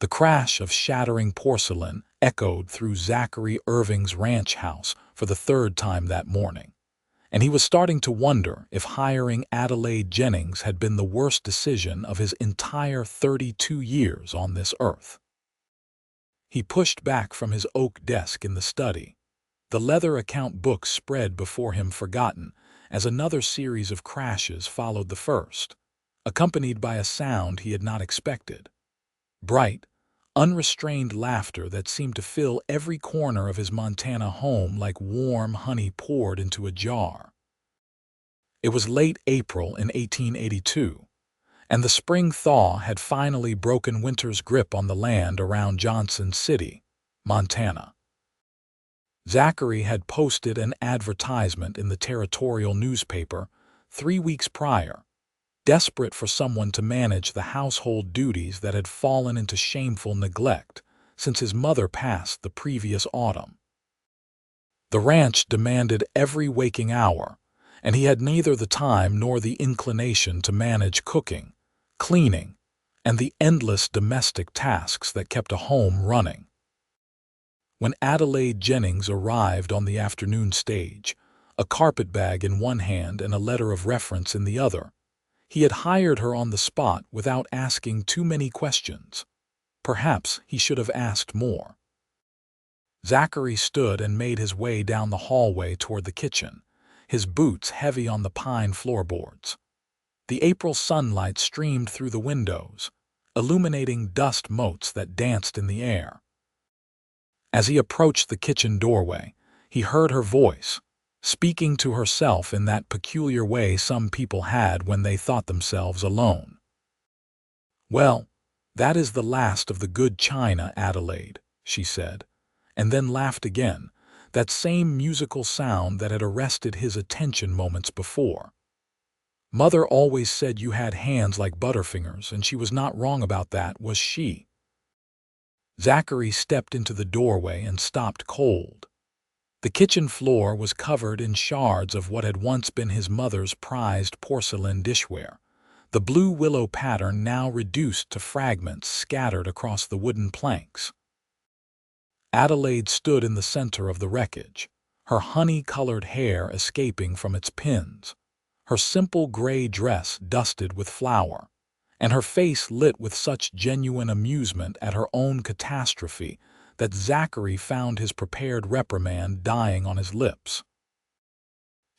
The crash of shattering porcelain echoed through Zachary Irving's ranch house for the third time that morning, and he was starting to wonder if hiring Adelaide Jennings had been the worst decision of his entire 32 years on this earth. He pushed back from his oak desk in the study. The leather account book spread before him forgotten as another series of crashes followed the first, accompanied by a sound he had not expected. Bright, unrestrained laughter that seemed to fill every corner of his Montana home like warm honey poured into a jar. It was late April in 1882, and the spring thaw had finally broken winter's grip on the land around Johnson City, Montana. Zachary had posted an advertisement in the territorial newspaper 3 weeks prior, desperate for someone to manage the household duties that had fallen into shameful neglect since his mother passed the previous autumn. The ranch demanded every waking hour, and he had neither the time nor the inclination to manage cooking, cleaning, and the endless domestic tasks that kept a home running. When Adelaide Jennings arrived on the afternoon stage, a carpetbag in one hand and a letter of reference in the other, he had hired her on the spot without asking too many questions. Perhaps he should have asked more. Zachary stood and made his way down the hallway toward the kitchen, his boots heavy on the pine floorboards. The April sunlight streamed through the windows, illuminating dust motes that danced in the air. As he approached the kitchen doorway, he heard her voice, speaking to herself in that peculiar way some people had when they thought themselves alone. "Well, that is the last of the good china, Adelaide," she said, and then laughed again, that same musical sound that had arrested his attention moments before. "Mother always said you had hands like butterfingers, and she was not wrong about that, was she?" Zachary stepped into the doorway and stopped cold. The kitchen floor was covered in shards of what had once been his mother's prized porcelain dishware, the blue willow pattern now reduced to fragments scattered across the wooden planks. Adelaide stood in the center of the wreckage, her honey-colored hair escaping from its pins, her simple gray dress dusted with flour, and her face lit with such genuine amusement at her own catastrophe that Zachary found his prepared reprimand dying on his lips.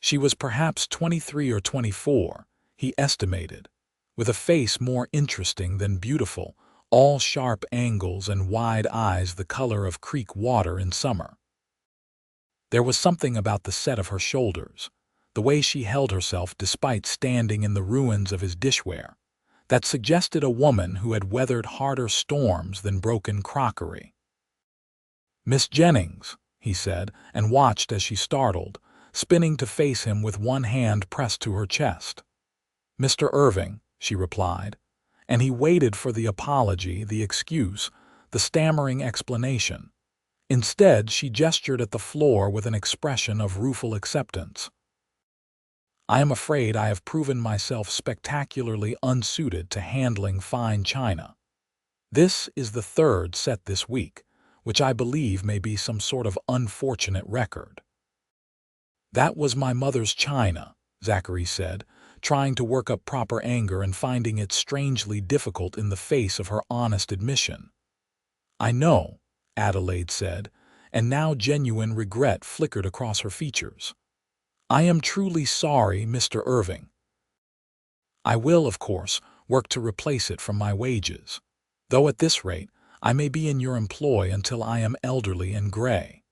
She was perhaps 23 or 24, he estimated, with a face more interesting than beautiful, all sharp angles and wide eyes the color of creek water in summer. There was something about the set of her shoulders, the way she held herself despite standing in the ruins of his dishware, that suggested a woman who had weathered harder storms than broken crockery. "Miss Jennings," he said, and watched as she startled, spinning to face him with one hand pressed to her chest. "Mr. Irving," she replied, and he waited for the apology, the excuse, the stammering explanation. Instead, she gestured at the floor with an expression of rueful acceptance. "I am afraid I have proven myself spectacularly unsuited to handling fine china. This is the third set this week, which I believe may be some sort of unfortunate record." "That was my mother's china," Zachary said, trying to work up proper anger and finding it strangely difficult in the face of her honest admission. "I know," Adelaide said, and now genuine regret flickered across her features. "I am truly sorry, Mr. Irving. I will, of course, work to replace it from my wages, though at this rate I may be in your employ until I am elderly and gray."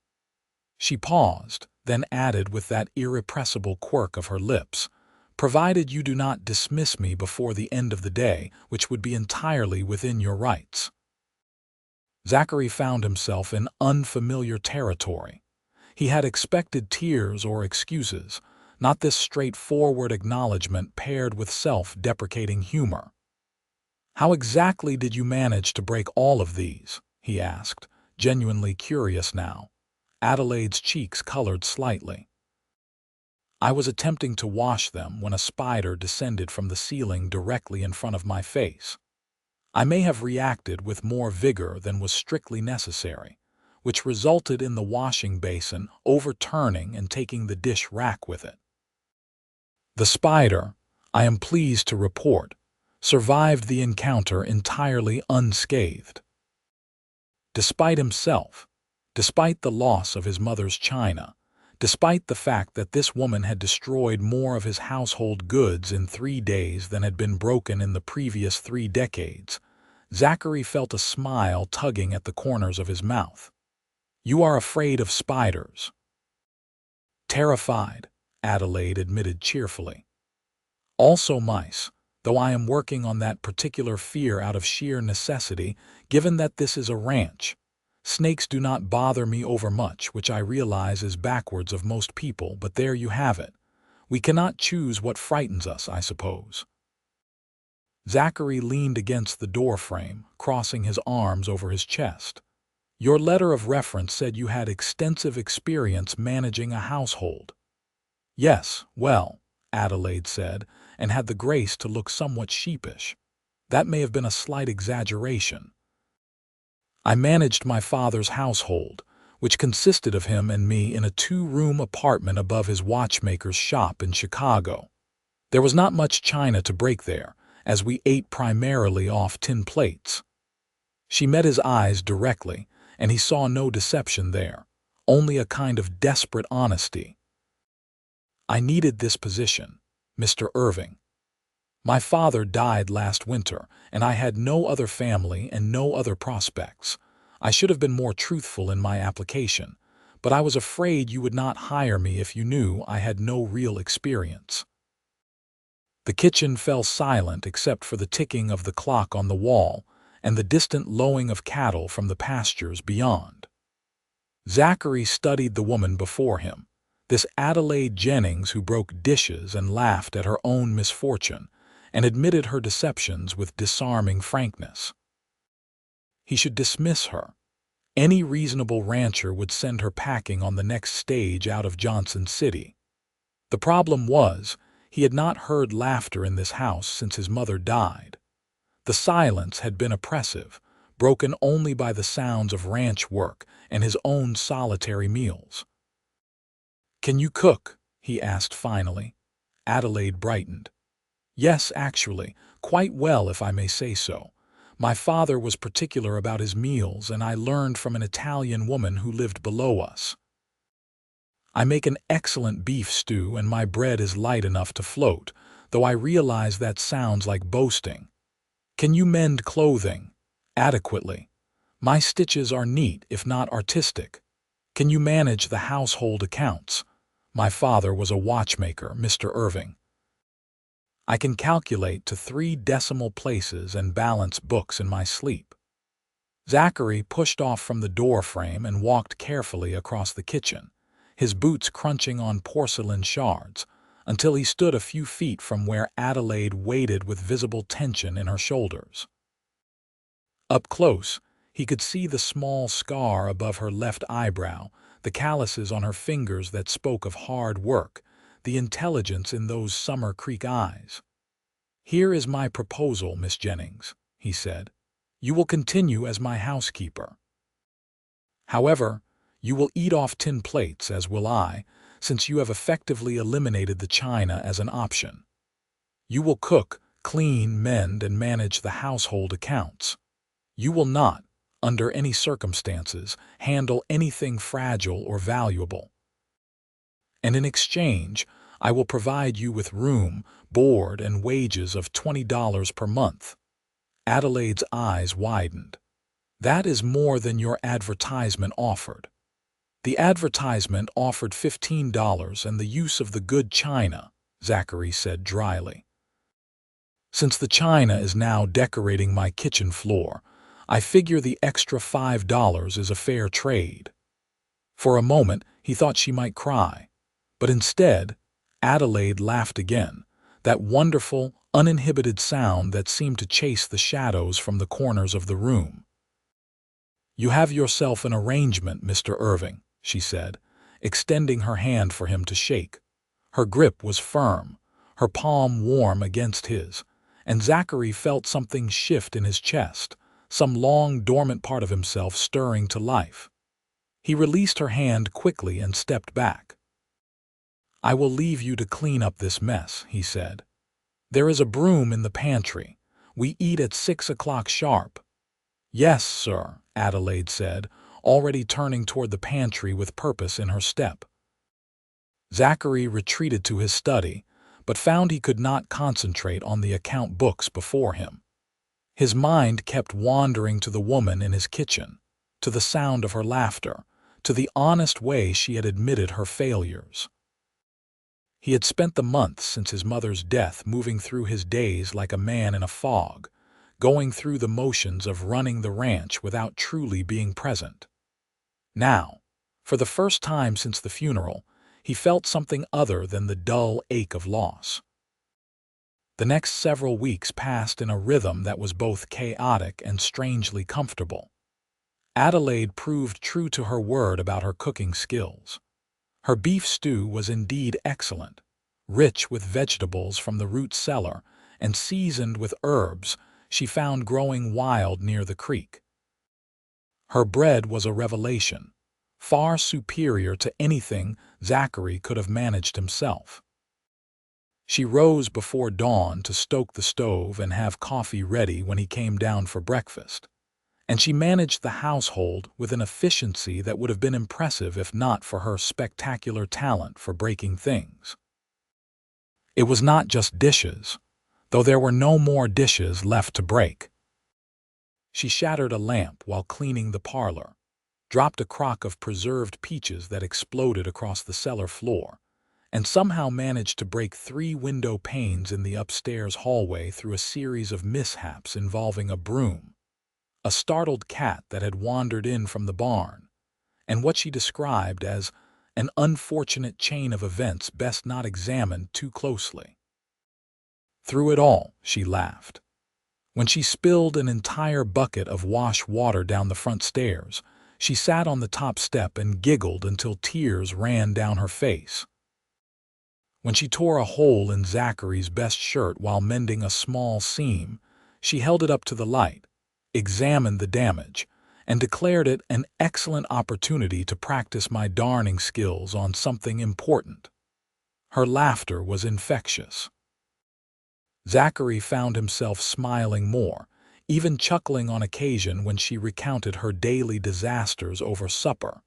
She paused, then added with that irrepressible quirk of her lips, "Provided you do not dismiss me before the end of the day, which would be entirely within your rights." Zachary found himself in unfamiliar territory. He had expected tears or excuses, not this straightforward acknowledgment paired with self-deprecating humor. "How exactly did you manage to break all of these?" he asked, genuinely curious now. Adelaide's cheeks colored slightly. "I was attempting to wash them when a spider descended from the ceiling directly in front of my face. I may have reacted with more vigor than was strictly necessary, which resulted in the washing basin overturning and taking the dish rack with it. The spider, I am pleased to report, survived the encounter entirely unscathed. Despite himself, despite the loss of his mother's china, despite the fact that this woman had destroyed more of his household goods in 3 days than had been broken in the previous 3 decades, Zachary felt a smile tugging at the corners of his mouth. "You are afraid of spiders." "Terrified," Adelaide admitted cheerfully. "Also mice, though I am working on that particular fear out of sheer necessity, given that this is a ranch. Snakes do not bother me overmuch, which I realize is backwards of most people, but there you have it. We cannot choose what frightens us, I suppose." Zachary leaned against the doorframe, crossing his arms over his chest. "Your letter of reference said you had extensive experience managing a household." "Yes, well," Adelaide said, and had the grace to look somewhat sheepish. "That may have been a slight exaggeration. I managed my father's household, which consisted of him and me in a 2-room apartment above his watchmaker's shop in Chicago. There was not much china to break there, as we ate primarily off tin plates." She met his eyes directly, and he saw no deception there, only a kind of desperate honesty. "I needed this position, Mr. Irving. My father died last winter, and I had no other family and no other prospects. I should have been more truthful in my application, but I was afraid you would not hire me if you knew I had no real experience." The kitchen fell silent except for the ticking of the clock on the wall and the distant lowing of cattle from the pastures beyond. Zachary studied the woman before him, this Adelaide Jennings who broke dishes and laughed at her own misfortune, and admitted her deceptions with disarming frankness. He should dismiss her. Any reasonable rancher would send her packing on the next stage out of Johnson City. The problem was, he had not heard laughter in this house since his mother died. The silence had been oppressive, broken only by the sounds of ranch work and his own solitary meals. "Can you cook?" he asked finally. Adelaide brightened. "Yes, actually, quite well if I may say so. My father was particular about his meals, and I learned from an Italian woman who lived below us. I make an excellent beef stew, and my bread is light enough to float, though I realize that sounds like boasting. Can you mend clothing? Adequately. My stitches are neat, if not artistic. Can you manage the household accounts? My father was a watchmaker, Mr. Irving. I can calculate to 3 decimal places and balance books in my sleep." Zachary pushed off from the doorframe and walked carefully across the kitchen, his boots crunching on porcelain shards, until he stood a few feet from where Adelaide waited with visible tension in her shoulders. Up close, he could see the small scar above her left eyebrow, the calluses on her fingers that spoke of hard work, the intelligence in those Summer Creek eyes. "Here is my proposal, Miss Jennings," he said. "You will continue as my housekeeper. However, you will eat off tin plates, as will I, since you have effectively eliminated the china as an option. You will cook, clean, mend, and manage the household accounts. You will not, under any circumstances, handle anything fragile or valuable. And in exchange, I will provide you with room, board, and wages of $20 per month." Adelaide's eyes widened. "That is more than your advertisement offered." "The advertisement offered $15 and the use of the good china," Zachary said dryly. "Since the china is now decorating my kitchen floor, I figure the extra $5 is a fair trade." For a moment, he thought she might cry. But instead, Adelaide laughed again, that wonderful, uninhibited sound that seemed to chase the shadows from the corners of the room. "You have yourself an arrangement, Mr. Irving," she said, extending her hand for him to shake. Her grip was firm, her palm warm against his, and Zachary felt something shift in his chest, some long dormant part of himself stirring to life. He released her hand quickly and stepped back. "I will leave you to clean up this mess," he said. "There is a broom in the pantry. We eat at 6 o'clock sharp." "Yes, sir," Adelaide said, already turning toward the pantry with purpose in her step. Zachary retreated to his study, but found he could not concentrate on the account books before him. His mind kept wandering to the woman in his kitchen, to the sound of her laughter, to the honest way she had admitted her failures. He had spent the months since his mother's death moving through his days like a man in a fog, going through the motions of running the ranch without truly being present. Now, for the first time since the funeral, he felt something other than the dull ache of loss. The next several weeks passed in a rhythm that was both chaotic and strangely comfortable. Adelaide proved true to her word about her cooking skills. Her beef stew was indeed excellent, rich with vegetables from the root cellar and seasoned with herbs she found growing wild near the creek. Her bread was a revelation, far superior to anything Zachary could have managed himself. She rose before dawn to stoke the stove and have coffee ready when he came down for breakfast, and she managed the household with an efficiency that would have been impressive if not for her spectacular talent for breaking things. It was not just dishes, though there were no more dishes left to break. She shattered a lamp while cleaning the parlor, dropped a crock of preserved peaches that exploded across the cellar floor, and somehow managed to break 3 window panes in the upstairs hallway through a series of mishaps involving a broom, a startled cat that had wandered in from the barn, and what she described as an unfortunate chain of events best not examined too closely. Through it all, she laughed. When she spilled an entire bucket of wash water down the front stairs, she sat on the top step and giggled until tears ran down her face. When she tore a hole in Zachary's best shirt while mending a small seam, she held it up to the light, examined the damage, and declared it an excellent opportunity to practice my darning skills on something important. Her laughter was infectious. Zachary found himself smiling more, even chuckling on occasion when she recounted her daily disasters over supper.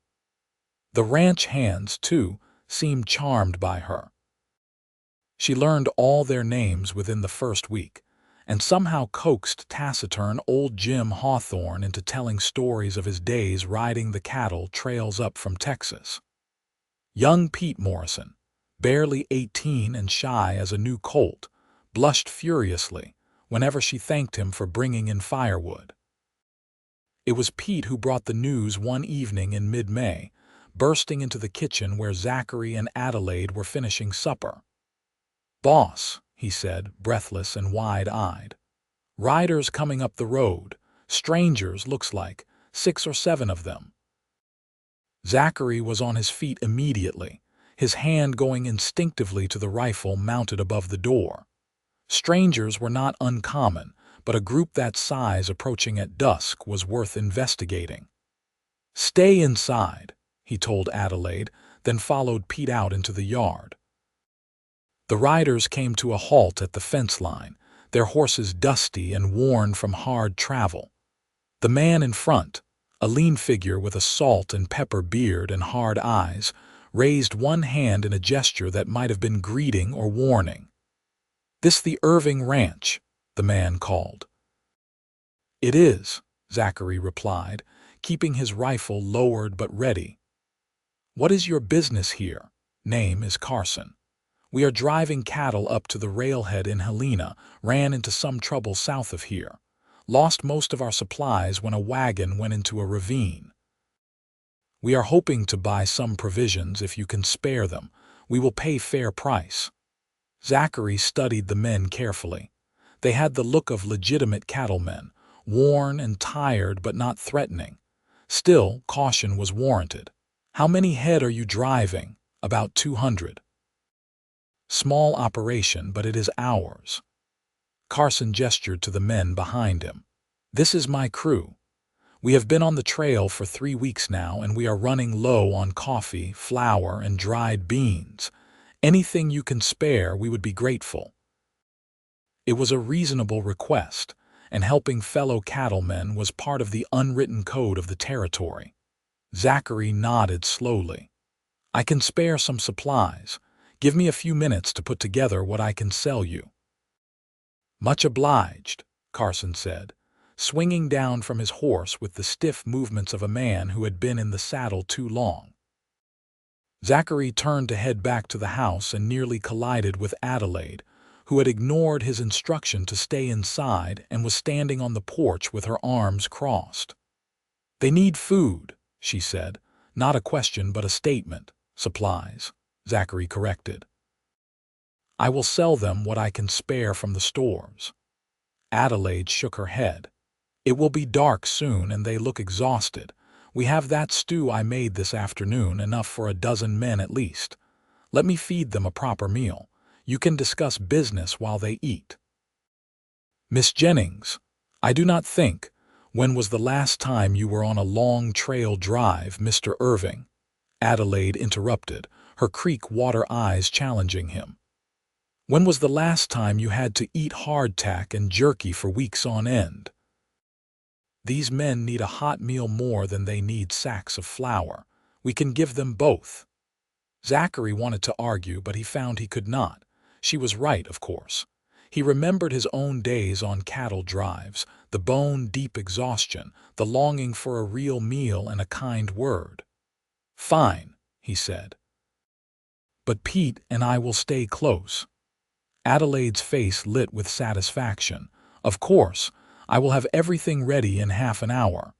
The ranch hands, too, seemed charmed by her. She learned all their names within the first week, and somehow coaxed taciturn old Jim Hawthorne into telling stories of his days riding the cattle trails up from Texas. Young Pete Morrison, barely 18 and shy as a new colt, blushed furiously whenever she thanked him for bringing in firewood. It was Pete who brought the news one evening in mid-May, bursting into the kitchen where Zachary and Adelaide were finishing supper. "Boss," he said, breathless and wide-eyed. "Riders coming up the road. Strangers, looks like, 6 or 7 of them." Zachary was on his feet immediately, his hand going instinctively to the rifle mounted above the door. Strangers were not uncommon, but a group that size approaching at dusk was worth investigating. "Stay inside," he told Adelaide, then followed Pete out into the yard. The riders came to a halt at the fence line, their horses dusty and worn from hard travel. The man in front, a lean figure with a salt and pepper beard and hard eyes, raised one hand in a gesture that might have been greeting or warning. "This the Irving Ranch," the man called. "It is," Zachary replied, keeping his rifle lowered but ready. "What is your business here?" "Name is Carson. We are driving cattle up to the railhead in Helena, ran into some trouble south of here. Lost most of our supplies when a wagon went into a ravine. We are hoping to buy some provisions if you can spare them. We will pay fair price." Zachary studied the men carefully. They had the look of legitimate cattlemen, worn and tired but not threatening. Still, caution was warranted. "How many head are you driving?" "About 200. Small operation, but it is ours." Carson gestured to the men behind him. "This is my crew. We have been on the trail for 3 weeks now, and we are running low on coffee, flour, and dried beans. Anything you can spare, we would be grateful." It was a reasonable request, and helping fellow cattlemen was part of the unwritten code of the territory. Zachary nodded slowly. "I can spare some supplies. Give me a few minutes to put together what I can sell you." "Much obliged," Carson said, swinging down from his horse with the stiff movements of a man who had been in the saddle too long. Zachary turned to head back to the house and nearly collided with Adelaide, who had ignored his instruction to stay inside and was standing on the porch with her arms crossed. "They need food," she said. "Not a question but a statement." "Supplies," Zachary corrected. "I will sell them what I can spare from the stores." Adelaide shook her head. "It will be dark soon and they look exhausted. We have that stew I made this afternoon, enough for a dozen men at least. Let me feed them a proper meal. You can discuss business while they eat." "Miss Jennings, I do not think. When was the last time you were on a long trail drive, Mr. Irving?" Adelaide interrupted, her creek water eyes challenging him. "When was the last time you had to eat hardtack and jerky for weeks on end? These men need a hot meal more than they need sacks of flour. We can give them both." Zachary wanted to argue, but he found he could not. She was right, of course. He remembered his own days on cattle drives, the bone-deep exhaustion, the longing for a real meal and a kind word. "Fine," he said. "But Pete and I will stay close." Adelaide's face lit with satisfaction. "Of course, I will have everything ready in half an hour."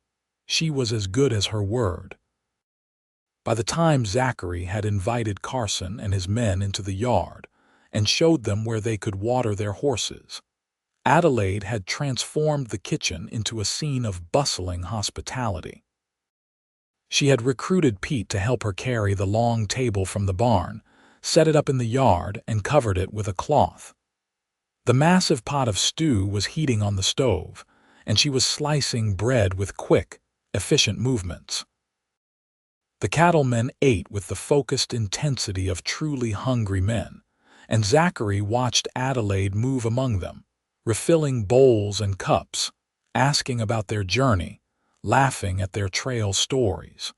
She was as good as her word. By the time Zachary had invited Carson and his men into the yard and showed them where they could water their horses, Adelaide had transformed the kitchen into a scene of bustling hospitality. She had recruited Pete to help her carry the long table from the barn, set it up in the yard, and covered it with a cloth. The massive pot of stew was heating on the stove, and she was slicing bread with quick, efficient movements. The cattlemen ate with the focused intensity of truly hungry men, and Zachary watched Adelaide move among them, refilling bowls and cups, asking about their journey, laughing at their trail stories.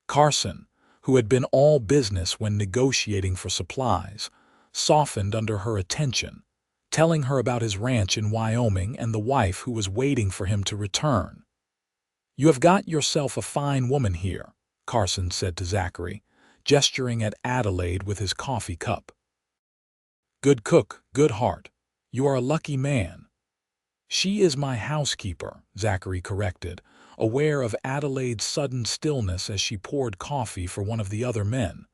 Carson, who had been all business when negotiating for supplies, softened under her attention, telling her about his ranch in Wyoming and the wife who was waiting for him to return. "You have got yourself a fine woman here," Carson said to Zachary, gesturing at Adelaide with his coffee cup. "Good cook, good heart. You are a lucky man." "She is my housekeeper," Zachary corrected, aware of Adelaide's sudden stillness as she poured coffee for one of the other men.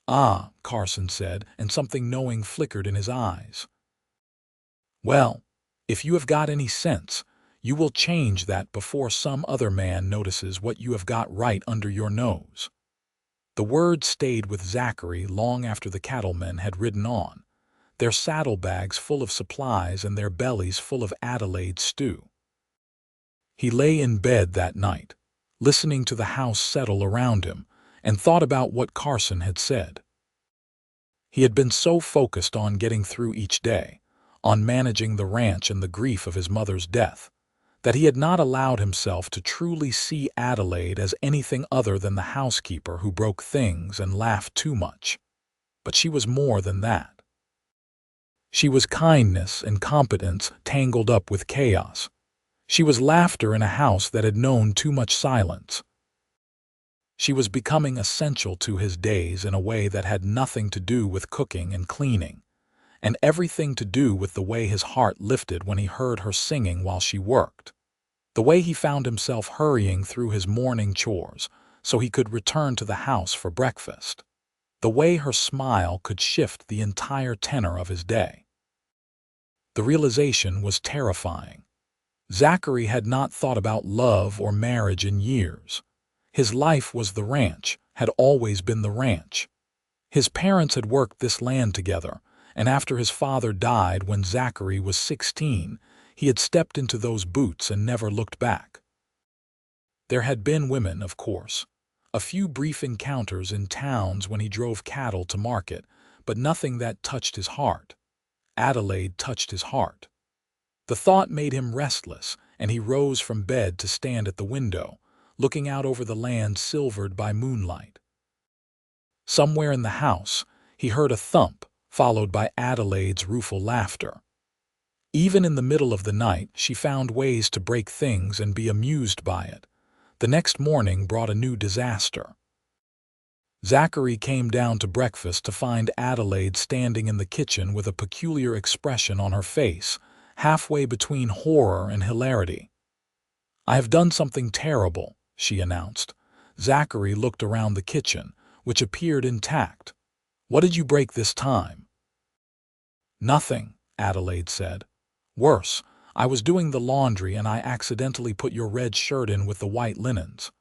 "Ah," Carson said, and something knowing flickered in his eyes. "Well, if you have got any sense, you will change that before some other man notices what you have got right under your nose." The words stayed with Zachary long after the cattlemen had ridden on, their saddlebags full of supplies and their bellies full of Adelaide's stew. He lay in bed that night, listening to the house settle around him, and thought about what Carson had said. He had been so focused on getting through each day, on managing the ranch and the grief of his mother's death, that he had not allowed himself to truly see Adelaide as anything other than the housekeeper who broke things and laughed too much. But she was more than that. She was kindness and competence tangled up with chaos. She was laughter in a house that had known too much silence. She was becoming essential to his days in a way that had nothing to do with cooking and cleaning, and everything to do with the way his heart lifted when he heard her singing while she worked, the way he found himself hurrying through his morning chores so he could return to the house for breakfast, the way her smile could shift the entire tenor of his day. The realization was terrifying. Zachary had not thought about love or marriage in years. His life was the ranch, had always been the ranch. His parents had worked this land together, and after his father died when Zachary was 16, he had stepped into those boots and never looked back. There had been women, of course. A few brief encounters in towns when he drove cattle to market, but nothing that touched his heart. Adelaide touched his heart. The thought made him restless, and he rose from bed to stand at the window, looking out over the land silvered by moonlight. Somewhere in the house, he heard a thump, followed by Adelaide's rueful laughter. Even in the middle of the night, she found ways to break things and be amused by it. The next morning brought a new disaster. Zachary came down to breakfast to find Adelaide standing in the kitchen with a peculiar expression on her face, halfway between horror and hilarity. "I have done something terrible," she announced. Zachary looked around the kitchen, which appeared intact. "What did you break this time?" "Nothing," Adelaide said. "Worse, I was doing the laundry and I accidentally put your red shirt in with the white linens."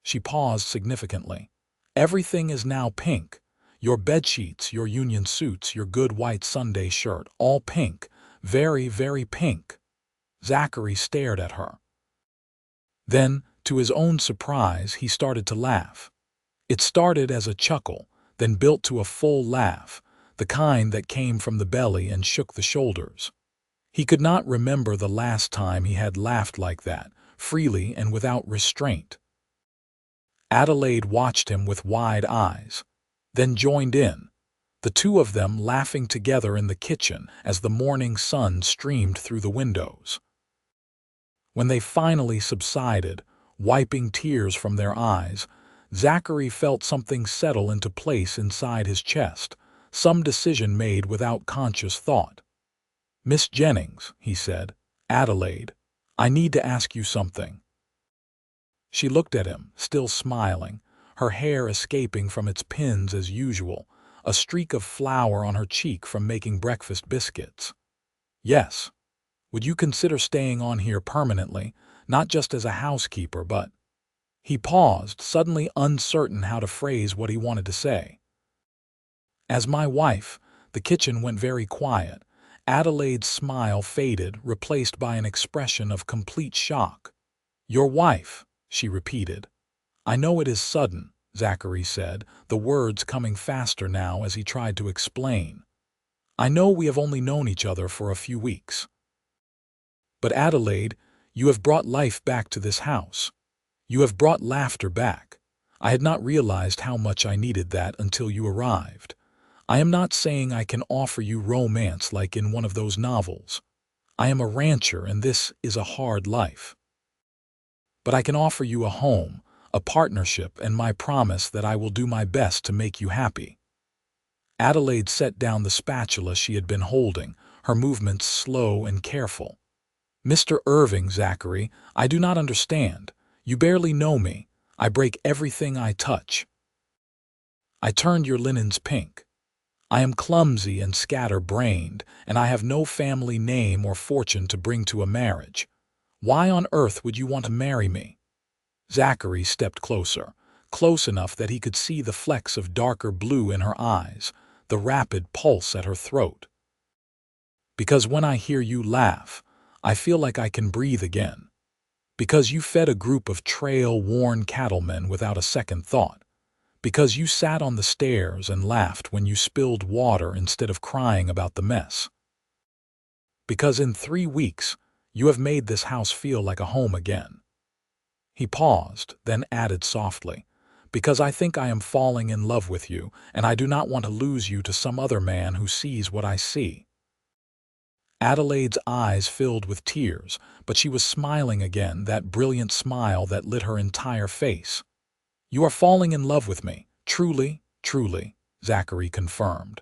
She paused significantly. "Everything is now pink. Your bedsheets, your union suits, your good white Sunday shirt, all pink. Very, very pink." Zachary stared at her. Then, to his own surprise, he started to laugh. It started as a chuckle, then built to a full laugh, the kind that came from the belly and shook the shoulders. He could not remember the last time he had laughed like that, freely and without restraint. Adelaide watched him with wide eyes, then joined in, the two of them laughing together in the kitchen as the morning sun streamed through the windows. When they finally subsided, wiping tears from their eyes, Zachary felt something settle into place inside his chest, some decision made without conscious thought. "Miss Jennings," he said, "Adelaide, I need to ask you something." She looked at him, still smiling, her hair escaping from its pins as usual, a streak of flour on her cheek from making breakfast biscuits. "Yes. Would you consider staying on here permanently, not just as a housekeeper, but—" He paused, suddenly uncertain how to phrase what he wanted to say. "As my wife." The kitchen went very quiet. Adelaide's smile faded, replaced by an expression of complete shock. "Your wife," she repeated. "I know it is sudden," Zachary said, the words coming faster now as he tried to explain. "I know we have only known each other for a few weeks. But Adelaide, you have brought life back to this house. You have brought laughter back. I had not realized how much I needed that until you arrived. I am not saying I can offer you romance like in one of those novels. I am a rancher and this is a hard life. But I can offer you a home, a partnership, and my promise that I will do my best to make you happy." Adelaide set down the spatula she had been holding, her movements slow and careful. "Mr. Irving, Zachary, I do not understand. You barely know me. I break everything I touch. I turned your linens pink. I am clumsy and scatter-brained, and I have no family name or fortune to bring to a marriage. Why on earth would you want to marry me?" Zachary stepped closer, close enough that he could see the flecks of darker blue in her eyes, the rapid pulse at her throat. "Because when I hear you laugh, I feel like I can breathe again. Because you fed a group of trail-worn cattlemen without a second thought. Because you sat on the stairs and laughed when you spilled water instead of crying about the mess. Because in 3 weeks, you have made this house feel like a home again." He paused, then added softly, "Because I think I am falling in love with you, and I do not want to lose you to some other man who sees what I see." Adelaide's eyes filled with tears, but she was smiling again, that brilliant smile that lit her entire face. "You are falling in love with me, truly, truly," Zachary confirmed,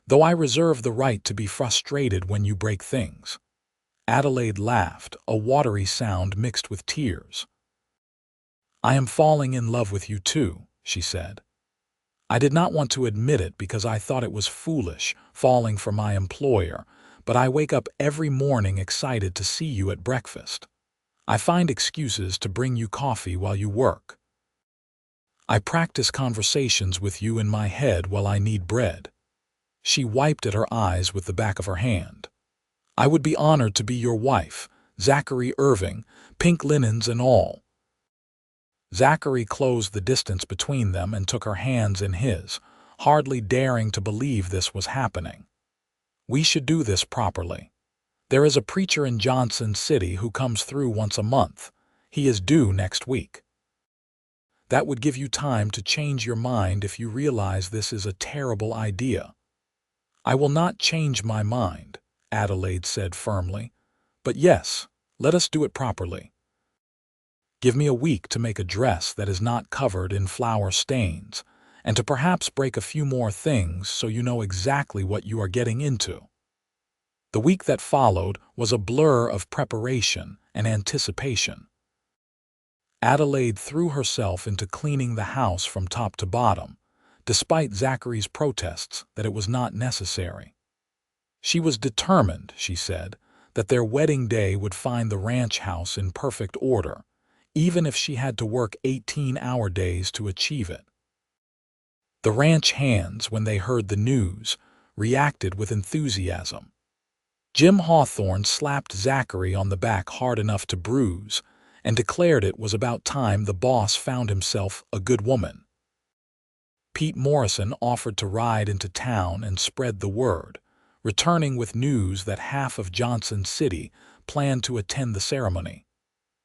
"though I reserve the right to be frustrated when you break things." Adelaide laughed, a watery sound mixed with tears. "I am falling in love with you too," she said. "I did not want to admit it because I thought it was foolish, falling for my employer, but I wake up every morning excited to see you at breakfast. I find excuses to bring you coffee while you work. I practice conversations with you in my head while I knead bread." She wiped at her eyes with the back of her hand. "I would be honored to be your wife, Zachary Irving, pink linens and all." Zachary closed the distance between them and took her hands in his, hardly daring to believe this was happening. "We should do this properly. There is a preacher in Johnson City who comes through once a month. He is due next week. That would give you time to change your mind if you realize this is a terrible idea." "I will not change my mind," Adelaide said firmly. "But yes, let us do it properly. Give me a week to make a dress that is not covered in flower stains, and to perhaps break a few more things so you know exactly what you are getting into." The week that followed was a blur of preparation and anticipation. Adelaide threw herself into cleaning the house from top to bottom, despite Zachary's protests that it was not necessary. She was determined, she said, that their wedding day would find the ranch house in perfect order, even if she had to work 18-hour days to achieve it. The ranch hands, when they heard the news, reacted with enthusiasm. Jim Hawthorne slapped Zachary on the back hard enough to bruise and declared it was about time the boss found himself a good woman. Pete Morrison offered to ride into town and spread the word, returning with news that half of Johnson City planned to attend the ceremony.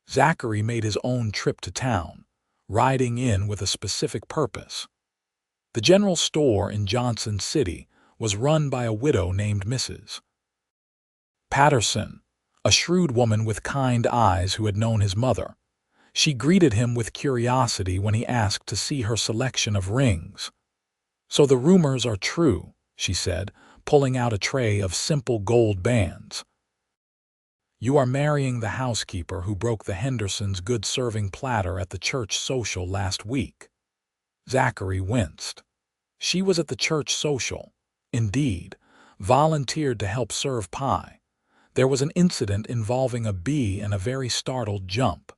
Zachary made his own trip to town, riding in with a specific purpose. The general store in Johnson City was run by a widow named Mrs. Patterson, a shrewd woman with kind eyes who had known his mother. She greeted him with curiosity when he asked to see her selection of rings. "So the rumors are true," she said, pulling out a tray of simple gold bands. "You are marrying the housekeeper who broke the Hendersons' good-serving platter at the church social last week." Zachary winced. She was at the church social, indeed, volunteered to help serve pie. There was an incident involving a bee and a very startled jump.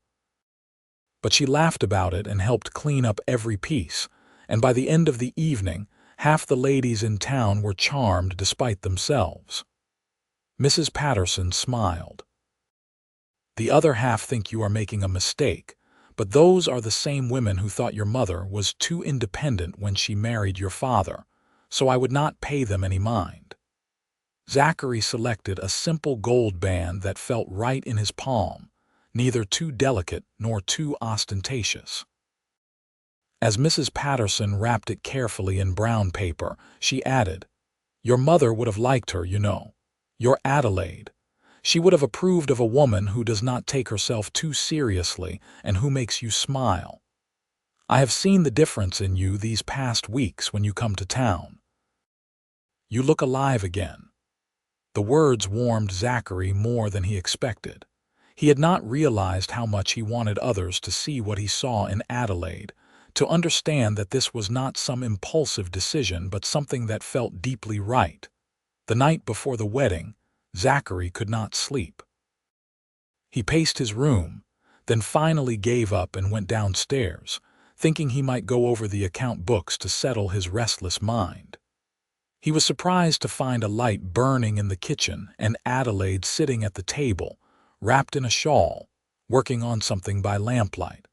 But she laughed about it and helped clean up every piece, and by the end of the evening, half the ladies in town were charmed despite themselves. Mrs. Patterson smiled. "The other half think you are making a mistake, but those are the same women who thought your mother was too independent when she married your father, so I would not pay them any mind." Zachary selected a simple gold band that felt right in his palm, neither too delicate nor too ostentatious. As Mrs. Patterson wrapped it carefully in brown paper, she added, "Your mother would have liked her, you know. Your Adelaide. She would have approved of a woman who does not take herself too seriously and who makes you smile. I have seen the difference in you these past weeks when you come to town. You look alive again." The words warmed Zachary more than he expected. He had not realized how much he wanted others to see what he saw in Adelaide, to understand that this was not some impulsive decision but something that felt deeply right. The night before the wedding, Zachary could not sleep. He paced his room, then finally gave up and went downstairs, thinking he might go over the account books to settle his restless mind. He was surprised to find a light burning in the kitchen and Adelaide sitting at the table, wrapped in a shawl, working on something by lamplight.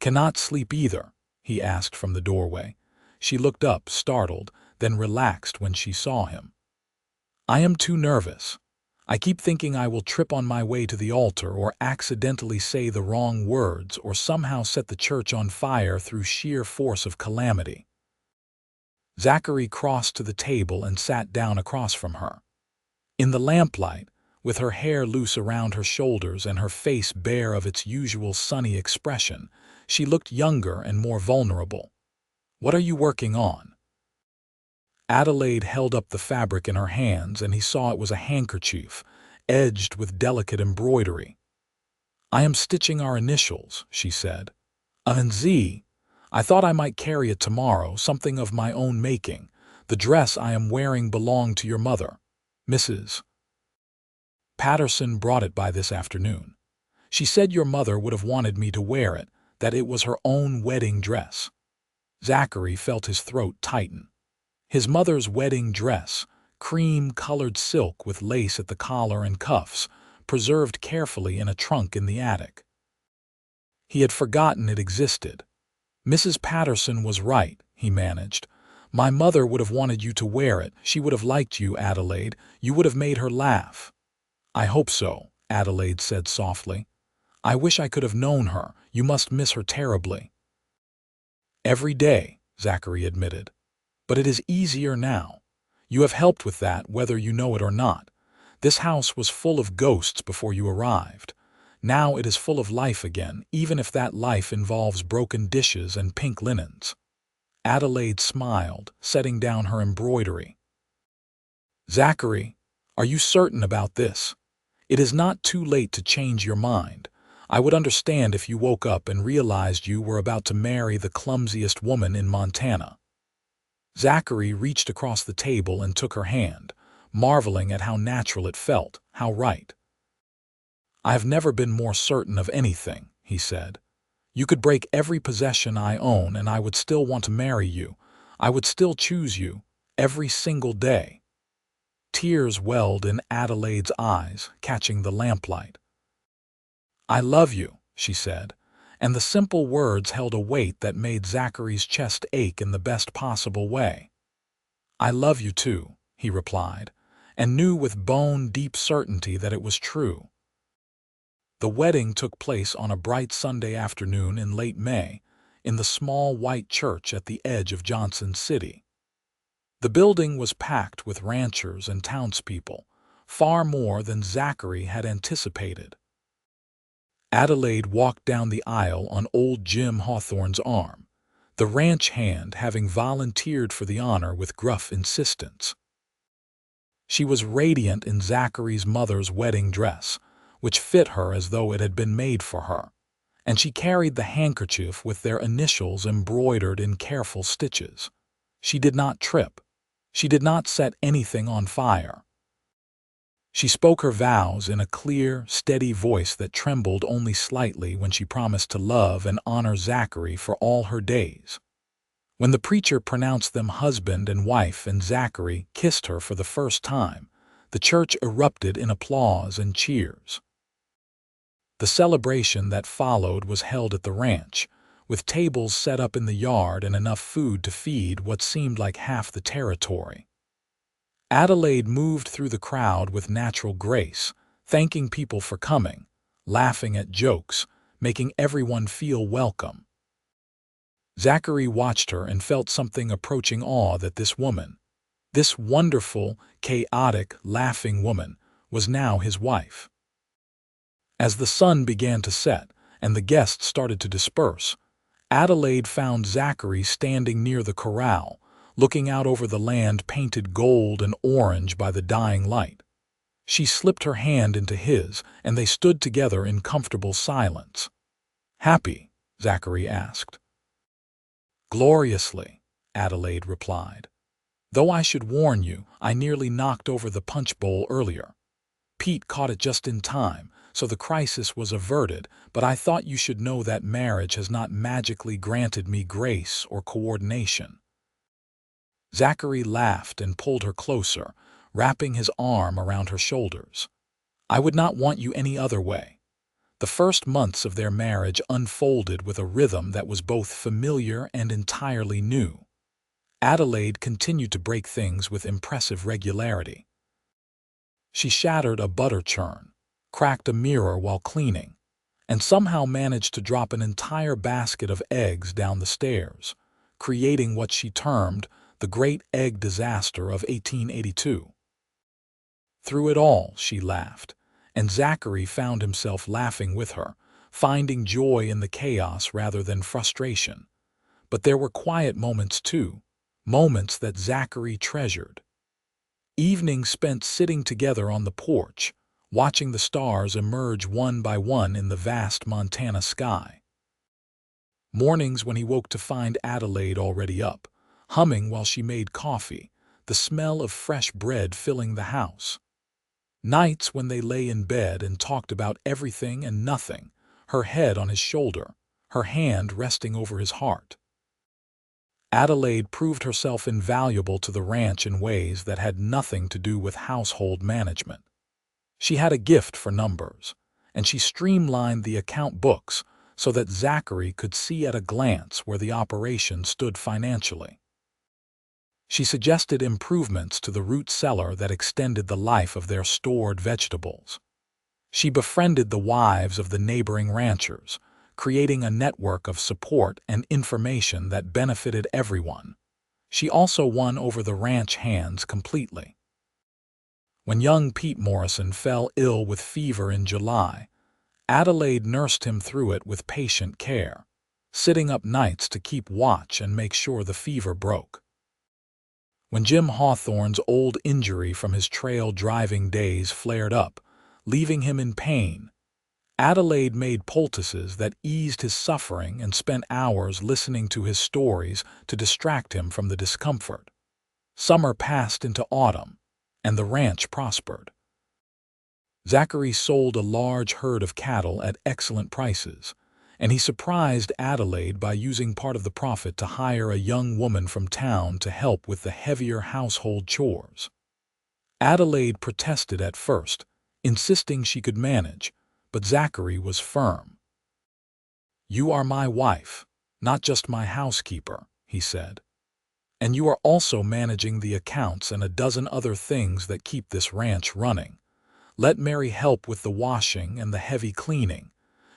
"Cannot sleep either?" he asked from the doorway. She looked up, startled, then relaxed when she saw him. "I am too nervous. I keep thinking I will trip on my way to the altar or accidentally say the wrong words or somehow set the church on fire through sheer force of calamity." Zachary crossed to the table and sat down across from her. In the lamplight, with her hair loose around her shoulders and her face bare of its usual sunny expression, she looked younger and more vulnerable. "What are you working on?" Adelaide held up the fabric in her hands and he saw it was a handkerchief, edged with delicate embroidery. "I am stitching our initials," she said. "A and Z. I thought I might carry it tomorrow, something of my own making. The dress I am wearing belonged to your mother, Mrs. Patterson brought it by this afternoon. She said your mother would have wanted me to wear it, that it was her own wedding dress." Zachary felt his throat tighten. His mother's wedding dress, cream-colored silk with lace at the collar and cuffs, preserved carefully in a trunk in the attic. He had forgotten it existed. "Mrs. Patterson was right," he managed. "My mother would have wanted you to wear it. She would have liked you, Adelaide. You would have made her laugh." "I hope so," Adelaide said softly. "I wish I could have known her. You must miss her terribly." "Every day," Zachary admitted. "But it is easier now. You have helped with that, whether you know it or not. This house was full of ghosts before you arrived. Now it is full of life again, even if that life involves broken dishes and pink linens." Adelaide smiled, setting down her embroidery. "Zachary, are you certain about this? It is not too late to change your mind. I would understand if you woke up and realized you were about to marry the clumsiest woman in Montana." Zachary reached across the table and took her hand, marveling at how natural it felt, how right. "I have never been more certain of anything," he said. "You could break every possession I own and I would still want to marry you. I would still choose you, every single day." Tears welled in Adelaide's eyes, catching the lamplight. "I love you," she said, and the simple words held a weight that made Zachary's chest ache in the best possible way. "I love you too," he replied, and knew with bone-deep certainty that it was true. The wedding took place on a bright Sunday afternoon in late May, in the small white church at the edge of Johnson City. The building was packed with ranchers and townspeople, far more than Zachary had anticipated. Adelaide walked down the aisle on old Jim Hawthorne's arm, the ranch hand having volunteered for the honor with gruff insistence. She was radiant in Zachary's mother's wedding dress, which fit her as though it had been made for her, and she carried the handkerchief with their initials embroidered in careful stitches. She did not trip. She did not set anything on fire. She spoke her vows in a clear, steady voice that trembled only slightly when she promised to love and honor Zachary for all her days. When the preacher pronounced them husband and wife and Zachary kissed her for the first time, the church erupted in applause and cheers. The celebration that followed was held at the ranch, with tables set up in the yard and enough food to feed what seemed like half the territory. Adelaide moved through the crowd with natural grace, thanking people for coming, laughing at jokes, making everyone feel welcome. Zachary watched her and felt something approaching awe that this woman, this wonderful, chaotic, laughing woman, was now his wife. As the sun began to set and the guests started to disperse, Adelaide found Zachary standing near the corral, looking out over the land painted gold and orange by the dying light. She slipped her hand into his, and they stood together in comfortable silence. "Happy?" Zachary asked. "Gloriously," Adelaide replied. "Though I should warn you, I nearly knocked over the punch bowl earlier. Pete caught it just in time, so the crisis was averted, but I thought you should know that marriage has not magically granted me grace or coordination." Zachary laughed and pulled her closer, wrapping his arm around her shoulders. "I would not want you any other way." The first months of their marriage unfolded with a rhythm that was both familiar and entirely new. Adelaide continued to break things with impressive regularity. She shattered a butter churn, cracked a mirror while cleaning, and somehow managed to drop an entire basket of eggs down the stairs, creating what she termed the Great Egg Disaster of 1882. Through it all, she laughed, and Zachary found himself laughing with her, finding joy in the chaos rather than frustration. But there were quiet moments too, moments that Zachary treasured. Evenings spent sitting together on the porch, watching the stars emerge one by one in the vast Montana sky. Mornings when he woke to find Adelaide already up, humming while she made coffee, the smell of fresh bread filling the house. Nights when they lay in bed and talked about everything and nothing, her head on his shoulder, her hand resting over his heart. Adelaide proved herself invaluable to the ranch in ways that had nothing to do with household management. She had a gift for numbers, and she streamlined the account books so that Zachary could see at a glance where the operation stood financially. She suggested improvements to the root cellar that extended the life of their stored vegetables. She befriended the wives of the neighboring ranchers, creating a network of support and information that benefited everyone. She also won over the ranch hands completely. When young Pete Morrison fell ill with fever in July, Adelaide nursed him through it with patient care, sitting up nights to keep watch and make sure the fever broke. When Jim Hawthorne's old injury from his trail driving days flared up, leaving him in pain, Adelaide made poultices that eased his suffering and spent hours listening to his stories to distract him from the discomfort. Summer passed into autumn, and the ranch prospered. Zachary sold a large herd of cattle at excellent prices, and he surprised Adelaide by using part of the profit to hire a young woman from town to help with the heavier household chores. Adelaide protested at first, insisting she could manage, but Zachary was firm. "You are my wife, not just my housekeeper," he said. "And you are also managing the accounts and a dozen other things that keep this ranch running. Let Mary help with the washing and the heavy cleaning.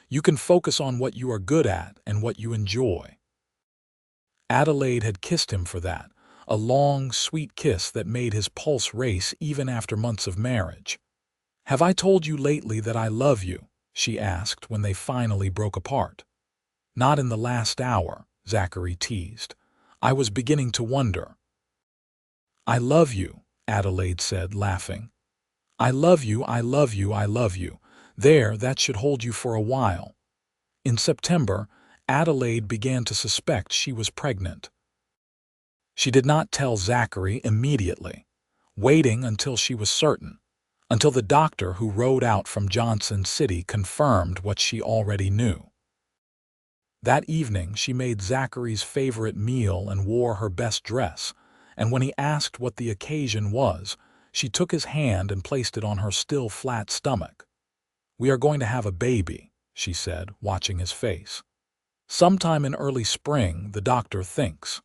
You can focus on what you are good at and what you enjoy." Adelaide had kissed him for that, a long, sweet kiss that made his pulse race even after months of marriage. "Have I told you lately that I love you?" she asked when they finally broke apart. "Not in the last hour," Zachary teased. "I was beginning to wonder." "I love you," Adelaide said, laughing. "I love you, I love you, I love you. There, that should hold you for a while." In September, Adelaide began to suspect she was pregnant. She did not tell Zachary immediately, waiting until she was certain, until the doctor who rode out from Johnson City confirmed what she already knew. That evening, she made Zachary's favorite meal and wore her best dress, and when he asked what the occasion was, she took his hand and placed it on her still flat stomach. "We are going to have a baby," she said, watching his face. "Sometime in early spring, the doctor thinks."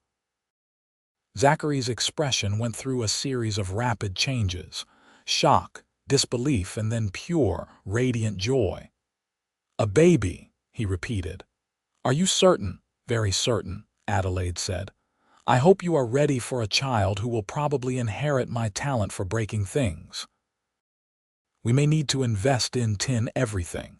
Zachary's expression went through a series of rapid changes: shock, disbelief, and then pure, radiant joy. "A baby," he repeated. "Are you certain?" "Very certain," Adelaide said. "I hope you are ready for a child who will probably inherit my talent for breaking things. We may need to invest in everything."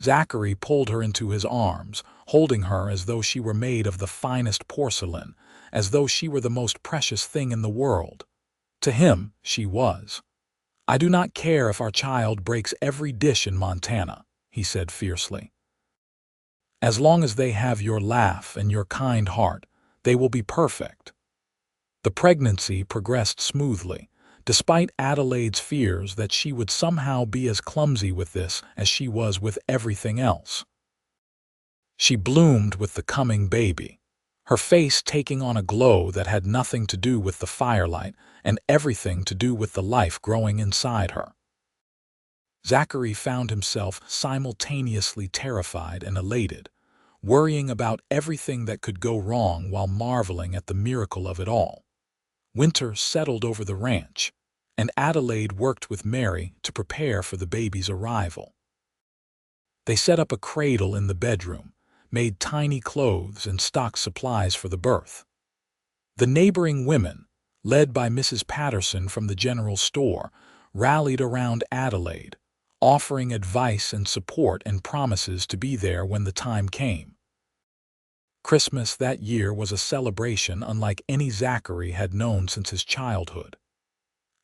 Zachary pulled her into his arms, holding her as though she were made of the finest porcelain, as though she were the most precious thing in the world. To him, she was. "I do not care if our child breaks every dish in Montana," he said fiercely. "As long as they have your laugh and your kind heart, they will be perfect." The pregnancy progressed smoothly, despite Adelaide's fears that she would somehow be as clumsy with this as she was with everything else. She bloomed with the coming baby, her face taking on a glow that had nothing to do with the firelight and everything to do with the life growing inside her. Zachary found himself simultaneously terrified and elated, worrying about everything that could go wrong while marveling at the miracle of it all. Winter settled over the ranch, and Adelaide worked with Mary to prepare for the baby's arrival. They set up a cradle in the bedroom, made tiny clothes, and stocked supplies for the birth. The neighboring women, led by Mrs. Patterson from the general store, rallied around Adelaide, offering advice and support and promises to be there when the time came. Christmas that year was a celebration unlike any Zachary had known since his childhood.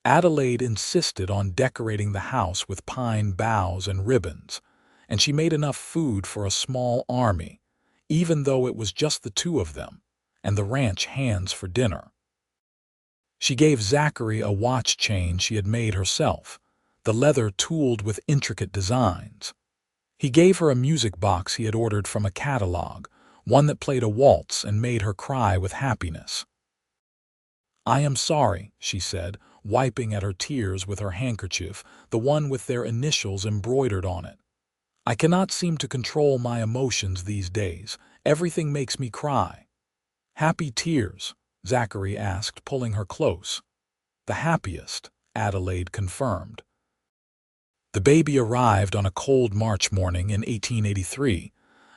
Adelaide insisted on decorating the house with pine boughs and ribbons, and she made enough food for a small army, even though it was just the two of them, and the ranch hands for dinner. She gave Zachary a watch chain she had made herself, the leather tooled with intricate designs. He gave her a music box he had ordered from a catalog, one that played a waltz and made her cry with happiness. "I am sorry," she said, wiping at her tears with her handkerchief, the one with their initials embroidered on it. "I cannot seem to control my emotions these days. Everything makes me cry." "Happy tears?" Zachary asked, pulling her close. "The happiest," Adelaide confirmed. The baby arrived on a cold March morning in 1883,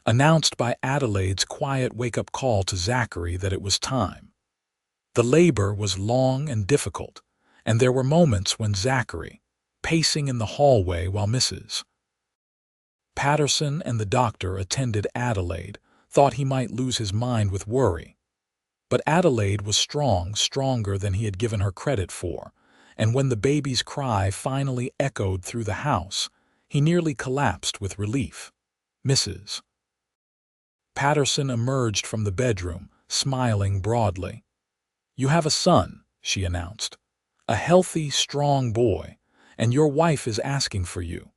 announced by Adelaide's quiet wake-up call to Zachary that it was time. The labor was long and difficult, and there were moments when Zachary, pacing in the hallway while Mrs. Patterson and the doctor attended Adelaide, thought he might lose his mind with worry. But Adelaide was strong, stronger than he had given her credit for, and when the baby's cry finally echoed through the house, he nearly collapsed with relief. Mrs. Patterson emerged from the bedroom, smiling broadly. "You have a son," she announced. "A healthy, strong boy, and your wife is asking for you."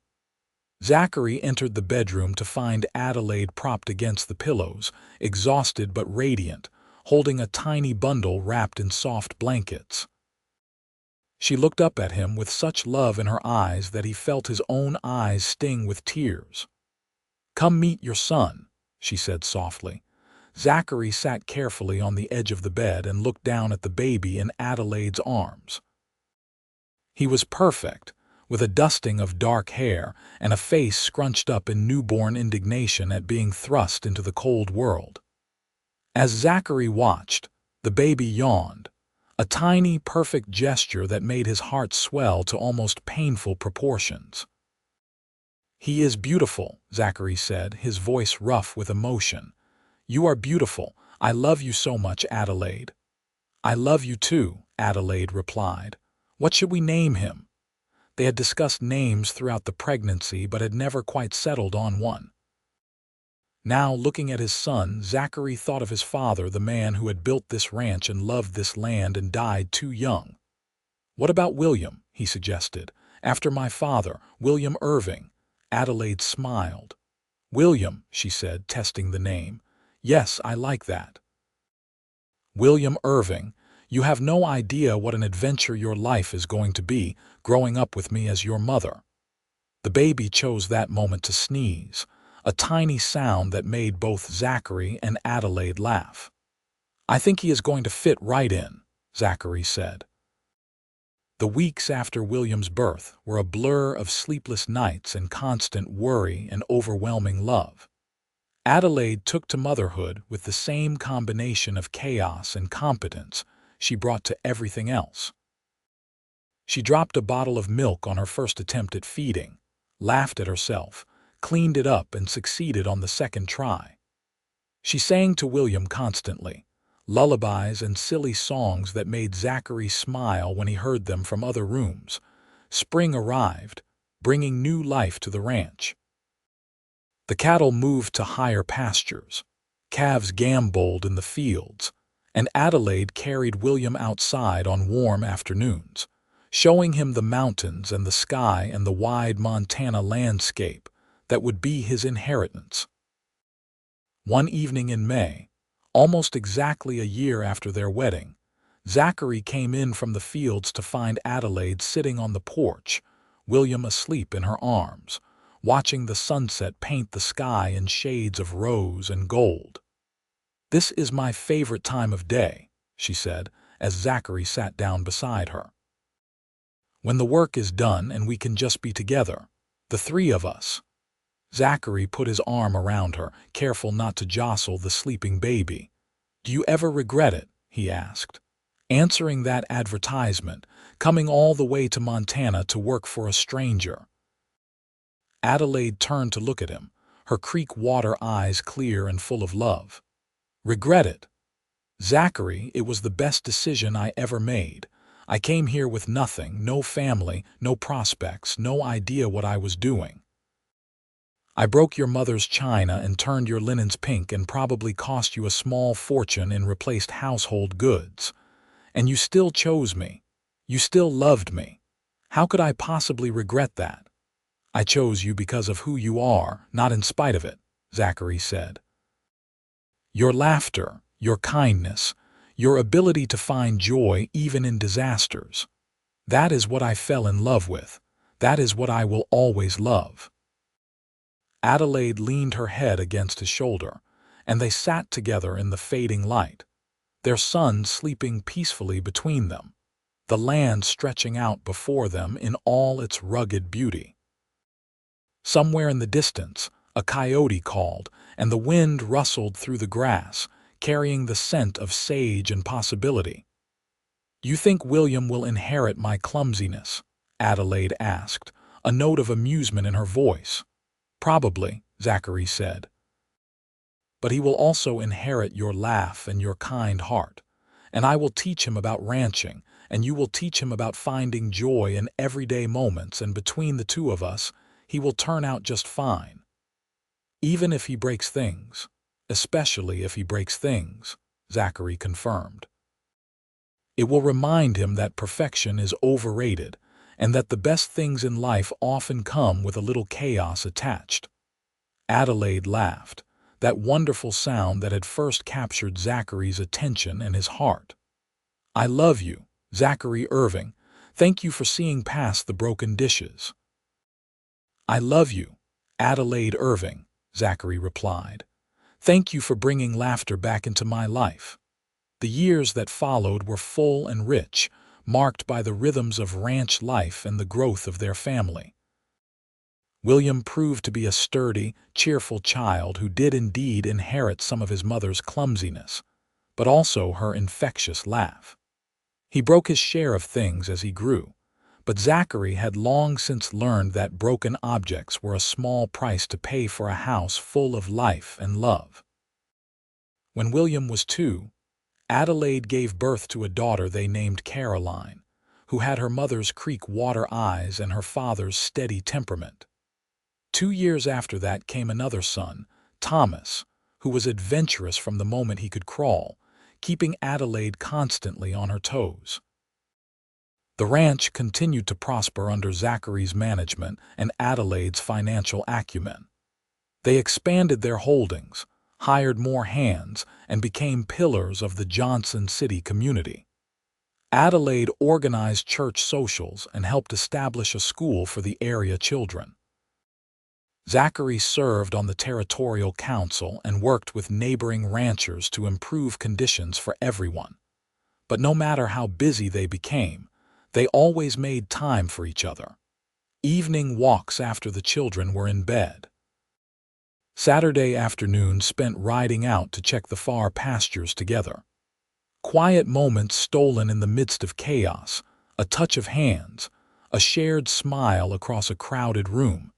Zachary entered the bedroom to find Adelaide propped against the pillows, exhausted but radiant, holding a tiny bundle wrapped in soft blankets. She looked up at him with such love in her eyes that he felt his own eyes sting with tears. "Come meet your son," she said softly. Zachary sat carefully on the edge of the bed and looked down at the baby in Adelaide's arms. He was perfect, with a dusting of dark hair and a face scrunched up in newborn indignation at being thrust into the cold world. As Zachary watched, the baby yawned, a tiny, perfect gesture that made his heart swell to almost painful proportions. "He is beautiful," Zachary said, his voice rough with emotion. "You are beautiful. I love you so much, Adelaide." "I love you too," Adelaide replied. "What should we name him?" They had discussed names throughout the pregnancy but had never quite settled on one. Now, looking at his son, Zachary thought of his father, the man who had built this ranch and loved this land and died too young. "What about William?" he suggested. "After my father, William Irving." Adelaide smiled. "William," she said, testing the name. "Yes, I like that." "William Irving, you have no idea what an adventure your life is going to be, growing up with me as your mother." The baby chose that moment to sneeze, a tiny sound that made both Zachary and Adelaide laugh. "I think he is going to fit right in," Zachary said. The weeks after William's birth were a blur of sleepless nights and constant worry and overwhelming love. Adelaide took to motherhood with the same combination of chaos and competence she brought to everything else. She dropped a bottle of milk on her first attempt at feeding, laughed at herself, cleaned it up, and succeeded on the second try. She sang to William constantly, lullabies and silly songs that made Zachary smile when he heard them from other rooms. Spring arrived, bringing new life to the ranch. The cattle moved to higher pastures, calves gamboled in the fields, and Adelaide carried William outside on warm afternoons, showing him the mountains and the sky and the wide Montana landscape that would be his inheritance. One evening in May, almost exactly a year after their wedding, Zachary came in from the fields to find Adelaide sitting on the porch, William asleep in her arms, watching the sunset paint the sky in shades of rose and gold. "This is my favorite time of day," she said, as Zachary sat down beside her. "When the work is done and we can just be together, the three of us." Zachary put his arm around her, careful not to jostle the sleeping baby. "Do you ever regret it?" he asked. "Answering that advertisement, coming all the way to Montana to work for a stranger." Adelaide turned to look at him, her creek water eyes clear and full of love. "Regret it? Zachary, it was the best decision I ever made. I came here with nothing, no family, no prospects, no idea what I was doing. I broke your mother's china and turned your linens pink and probably cost you a small fortune in replaced household goods. And you still chose me. You still loved me. How could I possibly regret that? I chose you because of who you are, not in spite of it," Zachary said. Your laughter, your kindness, your ability to find joy even in disasters. That is what I fell in love with. That is what I will always love." Adelaide leaned her head against his shoulder, and they sat together in the fading light, their son sleeping peacefully between them, the land stretching out before them in all its rugged beauty. Somewhere in the distance, a coyote called, and the wind rustled through the grass, carrying the scent of sage and possibility. "You think William will inherit my clumsiness?" Adelaide asked, a note of amusement in her voice. "Probably," Zachary said. "But he will also inherit your laugh and your kind heart. And I will teach him about ranching, and you will teach him about finding joy in everyday moments, and between the two of us, he will turn out just fine. Even if he breaks things. Especially if he breaks things," Zachary confirmed. "It will remind him that perfection is overrated, and that the best things in life often come with a little chaos attached." Adelaide laughed, that wonderful sound that had first captured Zachary's attention and his heart. "I love you, Zachary Irving. Thank you for seeing past the broken dishes." "I love you, Adelaide Irving," Zachary replied. "Thank you for bringing laughter back into my life." The years that followed were full and rich, marked by the rhythms of ranch life and the growth of their family. William proved to be a sturdy, cheerful child who did indeed inherit some of his mother's clumsiness, but also her infectious laugh. He broke his share of things as he grew, but Zachary had long since learned that broken objects were a small price to pay for a house full of life and love. When William was 2, Adelaide gave birth to a daughter they named Caroline, who had her mother's creek water eyes and her father's steady temperament. 2 years after that came another son, Thomas, who was adventurous from the moment he could crawl, keeping Adelaide constantly on her toes. The ranch continued to prosper under Zachary's management and Adelaide's financial acumen. They expanded their holdings, hired more hands, and became pillars of the Johnson City community. Adelaide organized church socials and helped establish a school for the area children. Zachary served on the territorial council and worked with neighboring ranchers to improve conditions for everyone. But no matter how busy they became, they always made time for each other. Evening walks after the children were in bed. Saturday afternoons spent riding out to check the far pastures together. Quiet moments stolen in the midst of chaos, a touch of hands, a shared smile across a crowded room.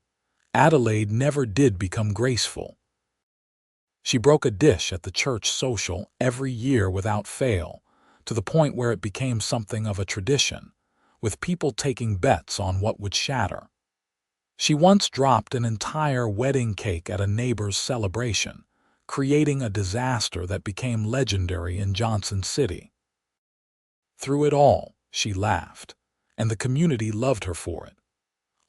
Adelaide never did become graceful. She broke a dish at the church social every year without fail, to the point where it became something of a tradition, with people taking bets on what would shatter. She once dropped an entire wedding cake at a neighbor's celebration, creating a disaster that became legendary in Johnson City. Through it all, she laughed, and the community loved her for it.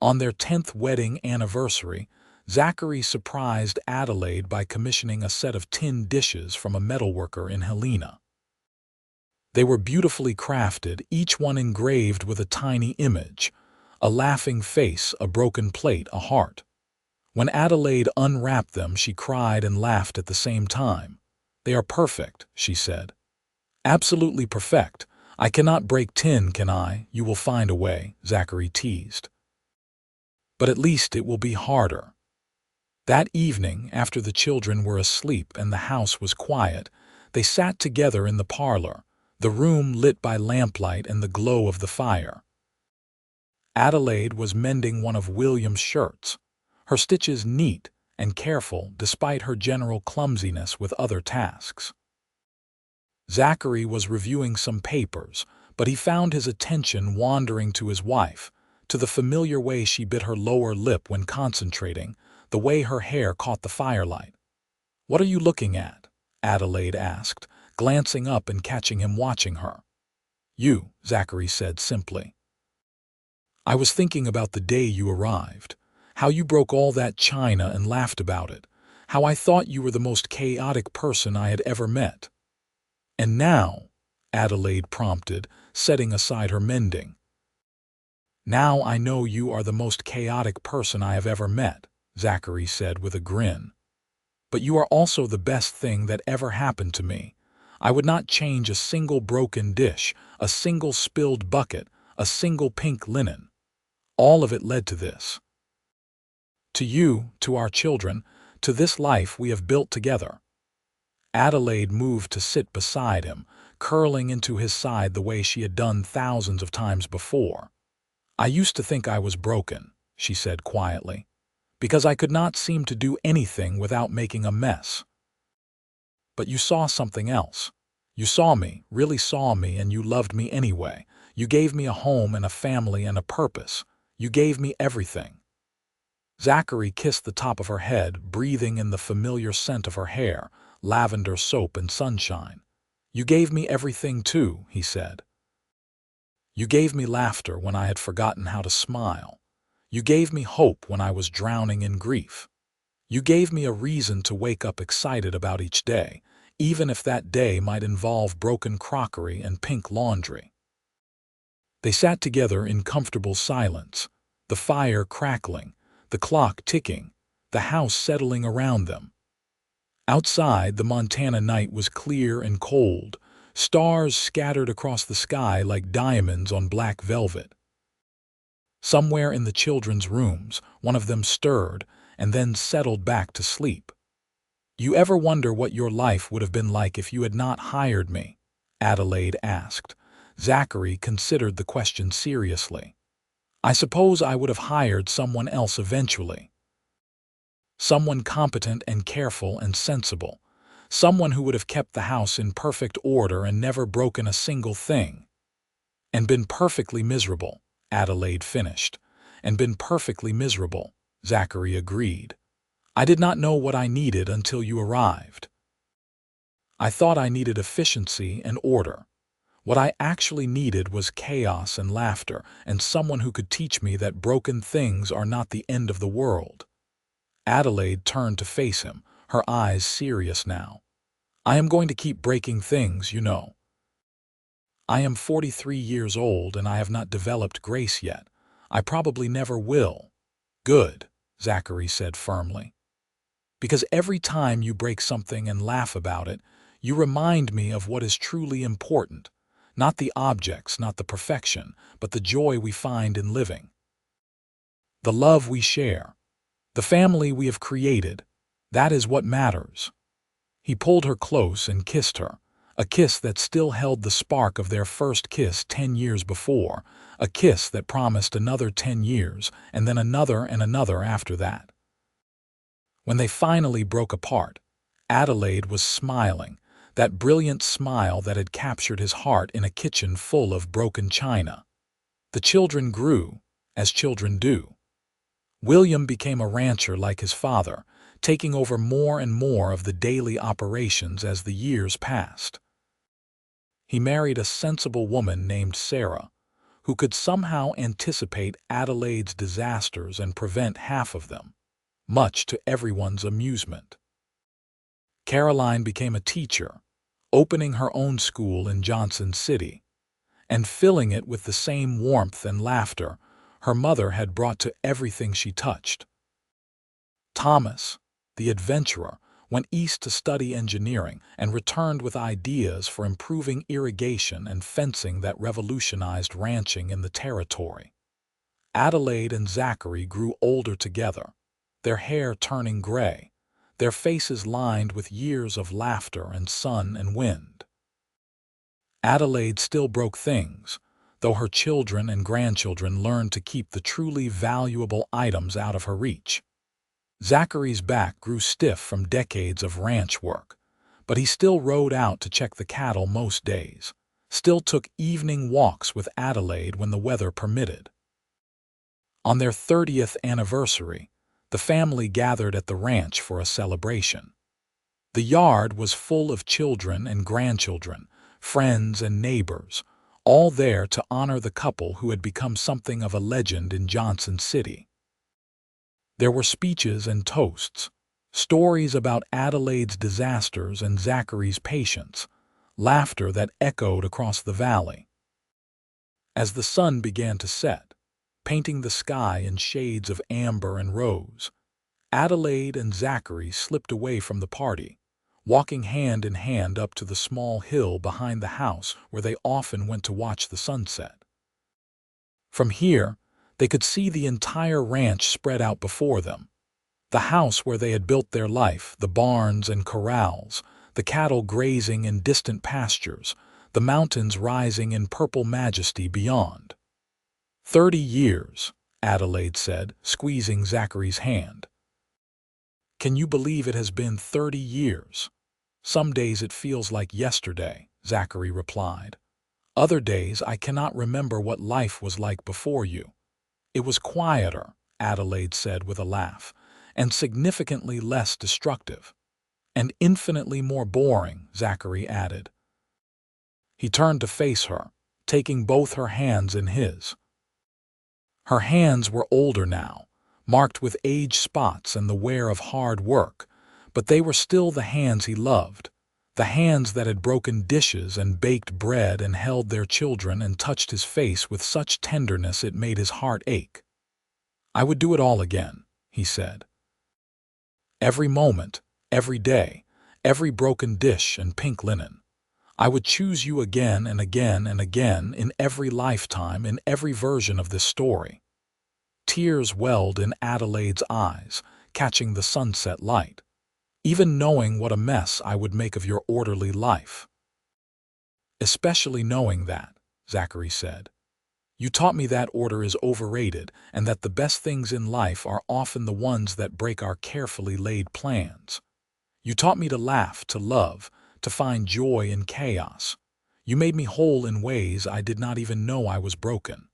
On their 10th wedding anniversary, Zachary surprised Adelaide by commissioning a set of tin dishes from a metalworker in Helena. They were beautifully crafted, each one engraved with a tiny image, a laughing face, a broken plate, a heart. When Adelaide unwrapped them, she cried and laughed at the same time. "They are perfect," she said. "Absolutely perfect. I cannot break tin, can I? You will find a way," Zachary teased. "But at least it will be harder." That evening, after the children were asleep and the house was quiet, they sat together in the parlor, the room lit by lamplight and the glow of the fire. Adelaide was mending one of William's shirts, her stitches neat and careful despite her general clumsiness with other tasks. Zachary was reviewing some papers, but he found his attention wandering to his wife, to the familiar way she bit her lower lip when concentrating, the way her hair caught the firelight. "What are you looking at?" Adelaide asked, glancing up and catching him watching her. "You," Zachary said simply. "I was thinking about the day you arrived, how you broke all that china and laughed about it, how I thought you were the most chaotic person I had ever met. And now, Adelaide prompted, setting aside her mending. Now I know you are the most chaotic person I have ever met, Zachary said with a grin. But you are also the best thing that ever happened to me. I would not change a single broken dish, a single spilled bucket, a single pink linen. All of it led to this. To you, to our children, to this life we have built together. Adelaide moved to sit beside him, curling into his side the way she had done thousands of times before. I used to think I was broken, she said quietly, because I could not seem to do anything without making a mess. But you saw something else. You saw me, really saw me, and you loved me anyway. You gave me a home and a family and a purpose. You gave me everything. Zachary kissed the top of her head, breathing in the familiar scent of her hair, lavender soap and sunshine. You gave me everything too, he said. You gave me laughter when I had forgotten how to smile. You gave me hope when I was drowning in grief. You gave me a reason to wake up excited about each day, even if that day might involve broken crockery and pink laundry. They sat together in comfortable silence, the fire crackling, the clock ticking, the house settling around them. Outside, the Montana night was clear and cold, stars scattered across the sky like diamonds on black velvet. Somewhere in the children's rooms, one of them stirred and then settled back to sleep. You ever wonder what your life would have been like if you had not hired me? Adelaide asked. Zachary considered the question seriously. I suppose I would have hired someone else eventually. Someone competent and careful and sensible. Someone who would have kept the house in perfect order and never broken a single thing. And been perfectly miserable, Adelaide finished. And been perfectly miserable, Zachary agreed. I did not know what I needed until you arrived. I thought I needed efficiency and order. What I actually needed was chaos and laughter, and someone who could teach me that broken things are not the end of the world. Adelaide turned to face him, her eyes serious now. I am going to keep breaking things, you know. I am 43 years old and I have not developed grace yet. I probably never will. Good, Zachary said firmly. Because every time you break something and laugh about it, you remind me of what is truly important. Not the objects, not the perfection, but the joy we find in living. The love we share. The family we have created. That is what matters. He pulled her close and kissed her, a kiss that still held the spark of their first kiss 10 years before, a kiss that promised another 10 years and then another and another after that. When they finally broke apart, Adelaide was smiling, that brilliant smile that had captured his heart in a kitchen full of broken china. The children grew, as children do. William became a rancher like his father, taking over more and more of the daily operations as the years passed. He married a sensible woman named Sarah, who could somehow anticipate Adelaide's disasters and prevent half of them, much to everyone's amusement. Caroline became a teacher, opening her own school in Johnson City, and filling it with the same warmth and laughter her mother had brought to everything she touched. Thomas, the adventurer, went east to study engineering and returned with ideas for improving irrigation and fencing that revolutionized ranching in the territory. Adelaide and Zachary grew older together, their hair turning gray, their faces lined with years of laughter and sun and wind. Adelaide still broke things, though her children and grandchildren learned to keep the truly valuable items out of her reach. Zachary's back grew stiff from decades of ranch work, but he still rode out to check the cattle most days, still took evening walks with Adelaide when the weather permitted. On their 30th anniversary, the family gathered at the ranch for a celebration. The yard was full of children and grandchildren, friends and neighbors, all there to honor the couple who had become something of a legend in Johnson City. There were speeches and toasts, Stories about Adelaide's disasters and Zachary's patience, laughter that echoed across the valley. As the sun began to set, painting the sky in shades of amber and rose, Adelaide and Zachary slipped away from the party, walking hand in hand up to the small hill behind the house where they often went to watch the sunset. From here, they could see the entire ranch spread out before them. The house where they had built their life, the barns and corrals, the cattle grazing in distant pastures, the mountains rising in purple majesty beyond. 30 years, Adelaide said, squeezing Zachary's hand. Can you believe it has been 30 years? Some days it feels like yesterday, Zachary replied. Other days I cannot remember what life was like before you. It was quieter, Adelaide said with a laugh, and significantly less destructive. And infinitely more boring, Zachary added. He turned to face her, taking both her hands in his. Her hands were older now, marked with age spots and the wear of hard work, but they were still the hands he loved, the hands that had broken dishes and baked bread and held their children and touched his face with such tenderness it made his heart ache. I would do it all again, he said. Every moment, every day, every broken dish and pink linen. I would choose you again and again and again in every lifetime, in every version of this story. Tears welled in Adelaide's eyes, catching the sunset light, even knowing what a mess I would make of your orderly life. Especially knowing that, Zachary said. You taught me that order is overrated and that the best things in life are often the ones that break our carefully laid plans. You taught me to laugh, to love, to find joy in chaos. You made me whole in ways I did not even know I was broken.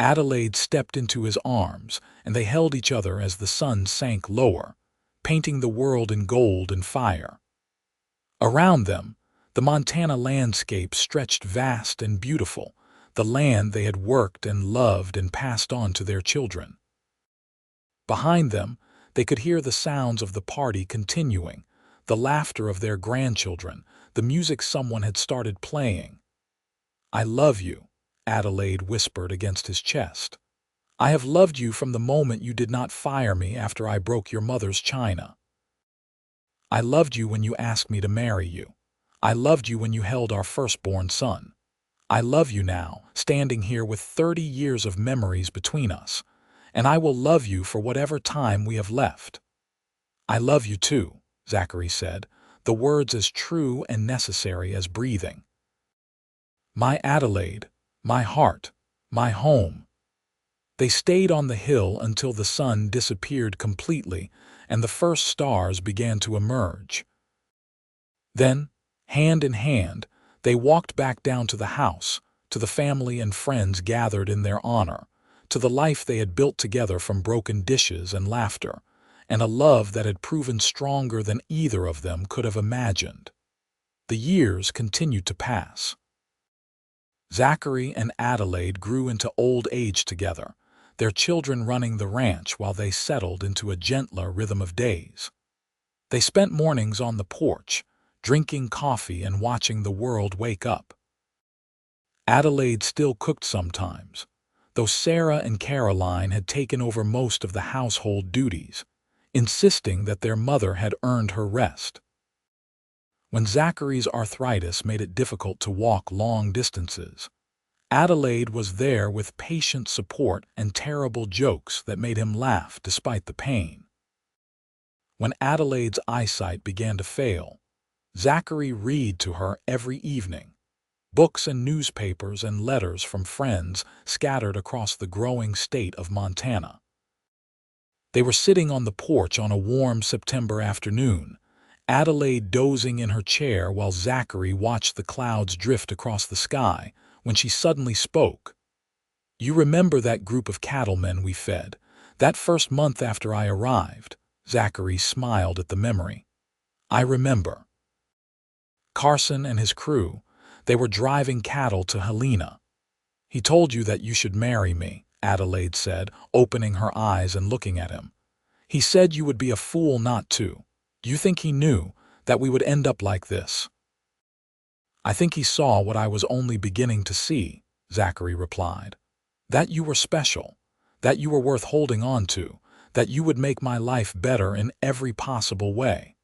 Adelaide stepped into his arms, and they held each other as the sun sank lower, painting the world in gold and fire. Around them, the Montana landscape stretched vast and beautiful, the land they had worked and loved and passed on to their children. Behind them, they could hear the sounds of the party continuing, the laughter of their grandchildren, the music someone had started playing. I love you, Adelaide whispered against his chest. I have loved you from the moment you did not fire me after I broke your mother's china. I loved you when you asked me to marry you. I loved you when you held our firstborn son. I love you now, standing here with 30 years of memories between us, and I will love you for whatever time we have left. I love you too, Zachary said, the words as true and necessary as breathing. My Adelaide, my heart, my home. They stayed on the hill until the sun disappeared completely and the first stars began to emerge. Then, hand in hand, they walked back down to the house, to the family and friends gathered in their honor, to the life they had built together from broken dishes and laughter, and a love that had proven stronger than either of them could have imagined. The years continued to pass. Zachary and Adelaide grew into old age together, their children running the ranch while they settled into a gentler rhythm of days. They spent mornings on the porch, drinking coffee and watching the world wake up. Adelaide still cooked sometimes, though Sarah and Caroline had taken over most of the household duties, insisting that their mother had earned her rest. When Zachary's arthritis made it difficult to walk long distances, Adelaide was there with patient support and terrible jokes that made him laugh despite the pain. When Adelaide's eyesight began to fail, Zachary read to her every evening, books and newspapers and letters from friends scattered across the growing state of Montana. They were sitting on the porch on a warm September afternoon, Adelaide dozing in her chair while Zachary watched the clouds drift across the sky, when she suddenly spoke. You remember that group of cattlemen we fed, that first month after I arrived? Zachary smiled at the memory. I remember. Carson and his crew, they were driving cattle to Helena. He told you that you should marry me, Adelaide said, opening her eyes and looking at him. He said you would be a fool not to. Do you think he knew that we would end up like this?" "I think he saw what I was only beginning to see," Zachary replied. "That you were special, that you were worth holding on to, that you would make my life better in every possible way."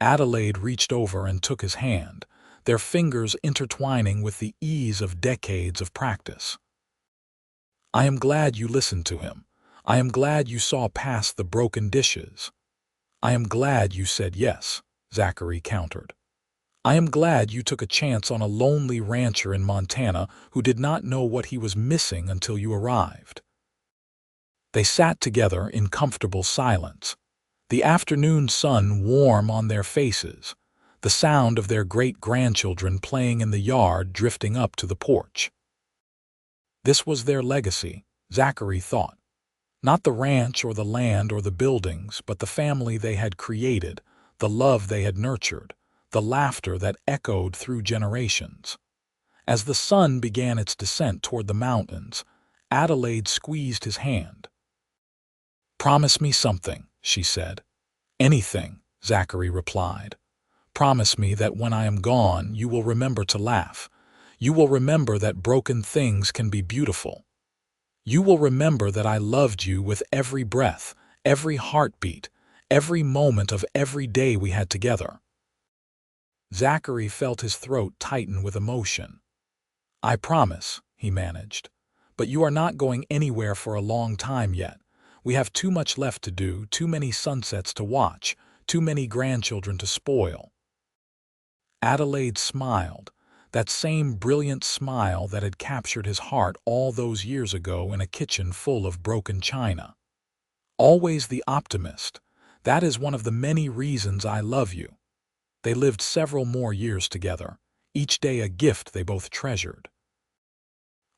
Adelaide reached over and took his hand, their fingers intertwining with the ease of decades of practice. "I am glad you listened to him. I am glad you saw past the broken dishes." "I am glad you said yes," Zachary countered. "I am glad you took a chance on a lonely rancher in Montana who did not know what he was missing until you arrived." They sat together in comfortable silence, the afternoon sun warm on their faces, the sound of their great-grandchildren playing in the yard drifting up to the porch. This was their legacy, Zachary thought. Not the ranch or the land or the buildings, but the family they had created, the love they had nurtured, the laughter that echoed through generations. As the sun began its descent toward the mountains, Adelaide squeezed his hand. "Promise me something," she said. "Anything," Zachary replied. "Promise me that when I am gone, you will remember to laugh. You will remember that broken things can be beautiful. You will remember that I loved you with every breath, every heartbeat, every moment of every day we had together." Zachary felt his throat tighten with emotion. "I promise," he managed. "But you are not going anywhere for a long time yet. We have too much left to do, too many sunsets to watch, too many grandchildren to spoil." Adelaide smiled, that same brilliant smile that had captured his heart all those years ago in a kitchen full of broken china. "Always the optimist. That is one of the many reasons I love you." They lived several more years together, each day a gift they both treasured.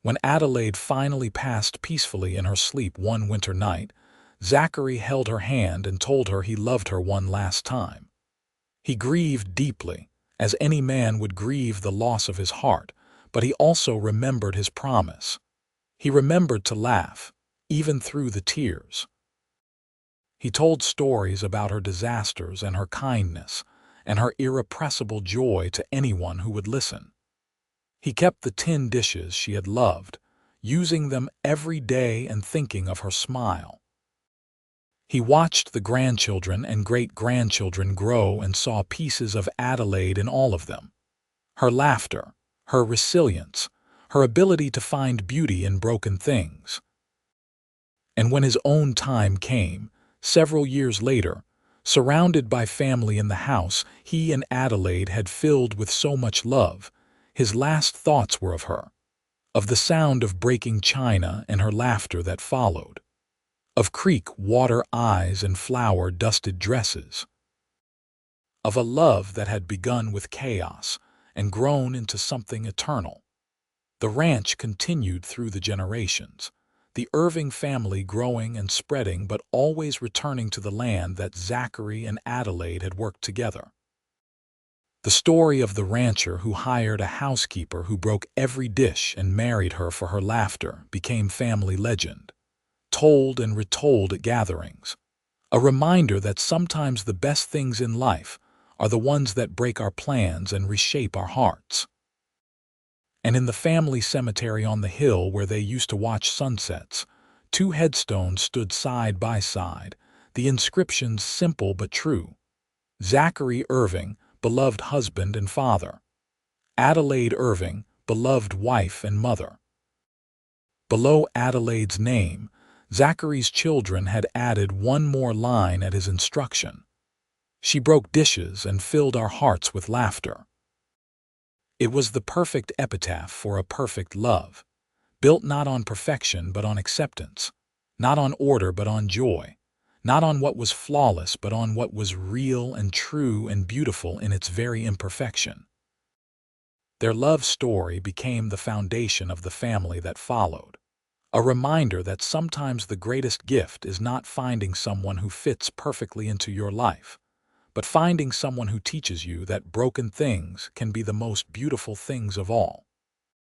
When Adelaide finally passed peacefully in her sleep one winter night, Zachary held her hand and told her he loved her one last time. He grieved deeply, as any man would grieve the loss of his heart, but he also remembered his promise. He remembered to laugh, even through the tears. He told stories about her disasters and her kindness, and her irrepressible joy to anyone who would listen. He kept the tin dishes she had loved, using them every day and thinking of her smile. He watched the grandchildren and great-grandchildren grow and saw pieces of Adelaide in all of them. Her laughter, her resilience, her ability to find beauty in broken things. And when his own time came, several years later, surrounded by family in the house he and Adelaide had filled with so much love, his last thoughts were of her, of the sound of breaking china and her laughter that followed, of creek water eyes and flower-dusted dresses, of a love that had begun with chaos and grown into something eternal. The ranch continued through the generations, the Irving family growing and spreading but always returning to the land that Zachary and Adelaide had worked together. The story of the rancher who hired a housekeeper who broke every dish and married her for her laughter became family legend, told and retold at gatherings, a reminder that sometimes the best things in life are the ones that break our plans and reshape our hearts. And in the family cemetery on the hill where they used to watch sunsets, two headstones stood side by side, the inscriptions simple but true. Zachary Irving, beloved husband and father. Adelaide Irving, beloved wife and mother. Below Adelaide's name, Zachary's children had added one more line at his instruction. She broke dishes and filled our hearts with laughter. It was the perfect epitaph for a perfect love, built not on perfection but on acceptance, not on order but on joy, not on what was flawless but on what was real and true and beautiful in its very imperfection. Their love story became the foundation of the family that followed, a reminder that sometimes the greatest gift is not finding someone who fits perfectly into your life, but finding someone who teaches you that broken things can be the most beautiful things of all.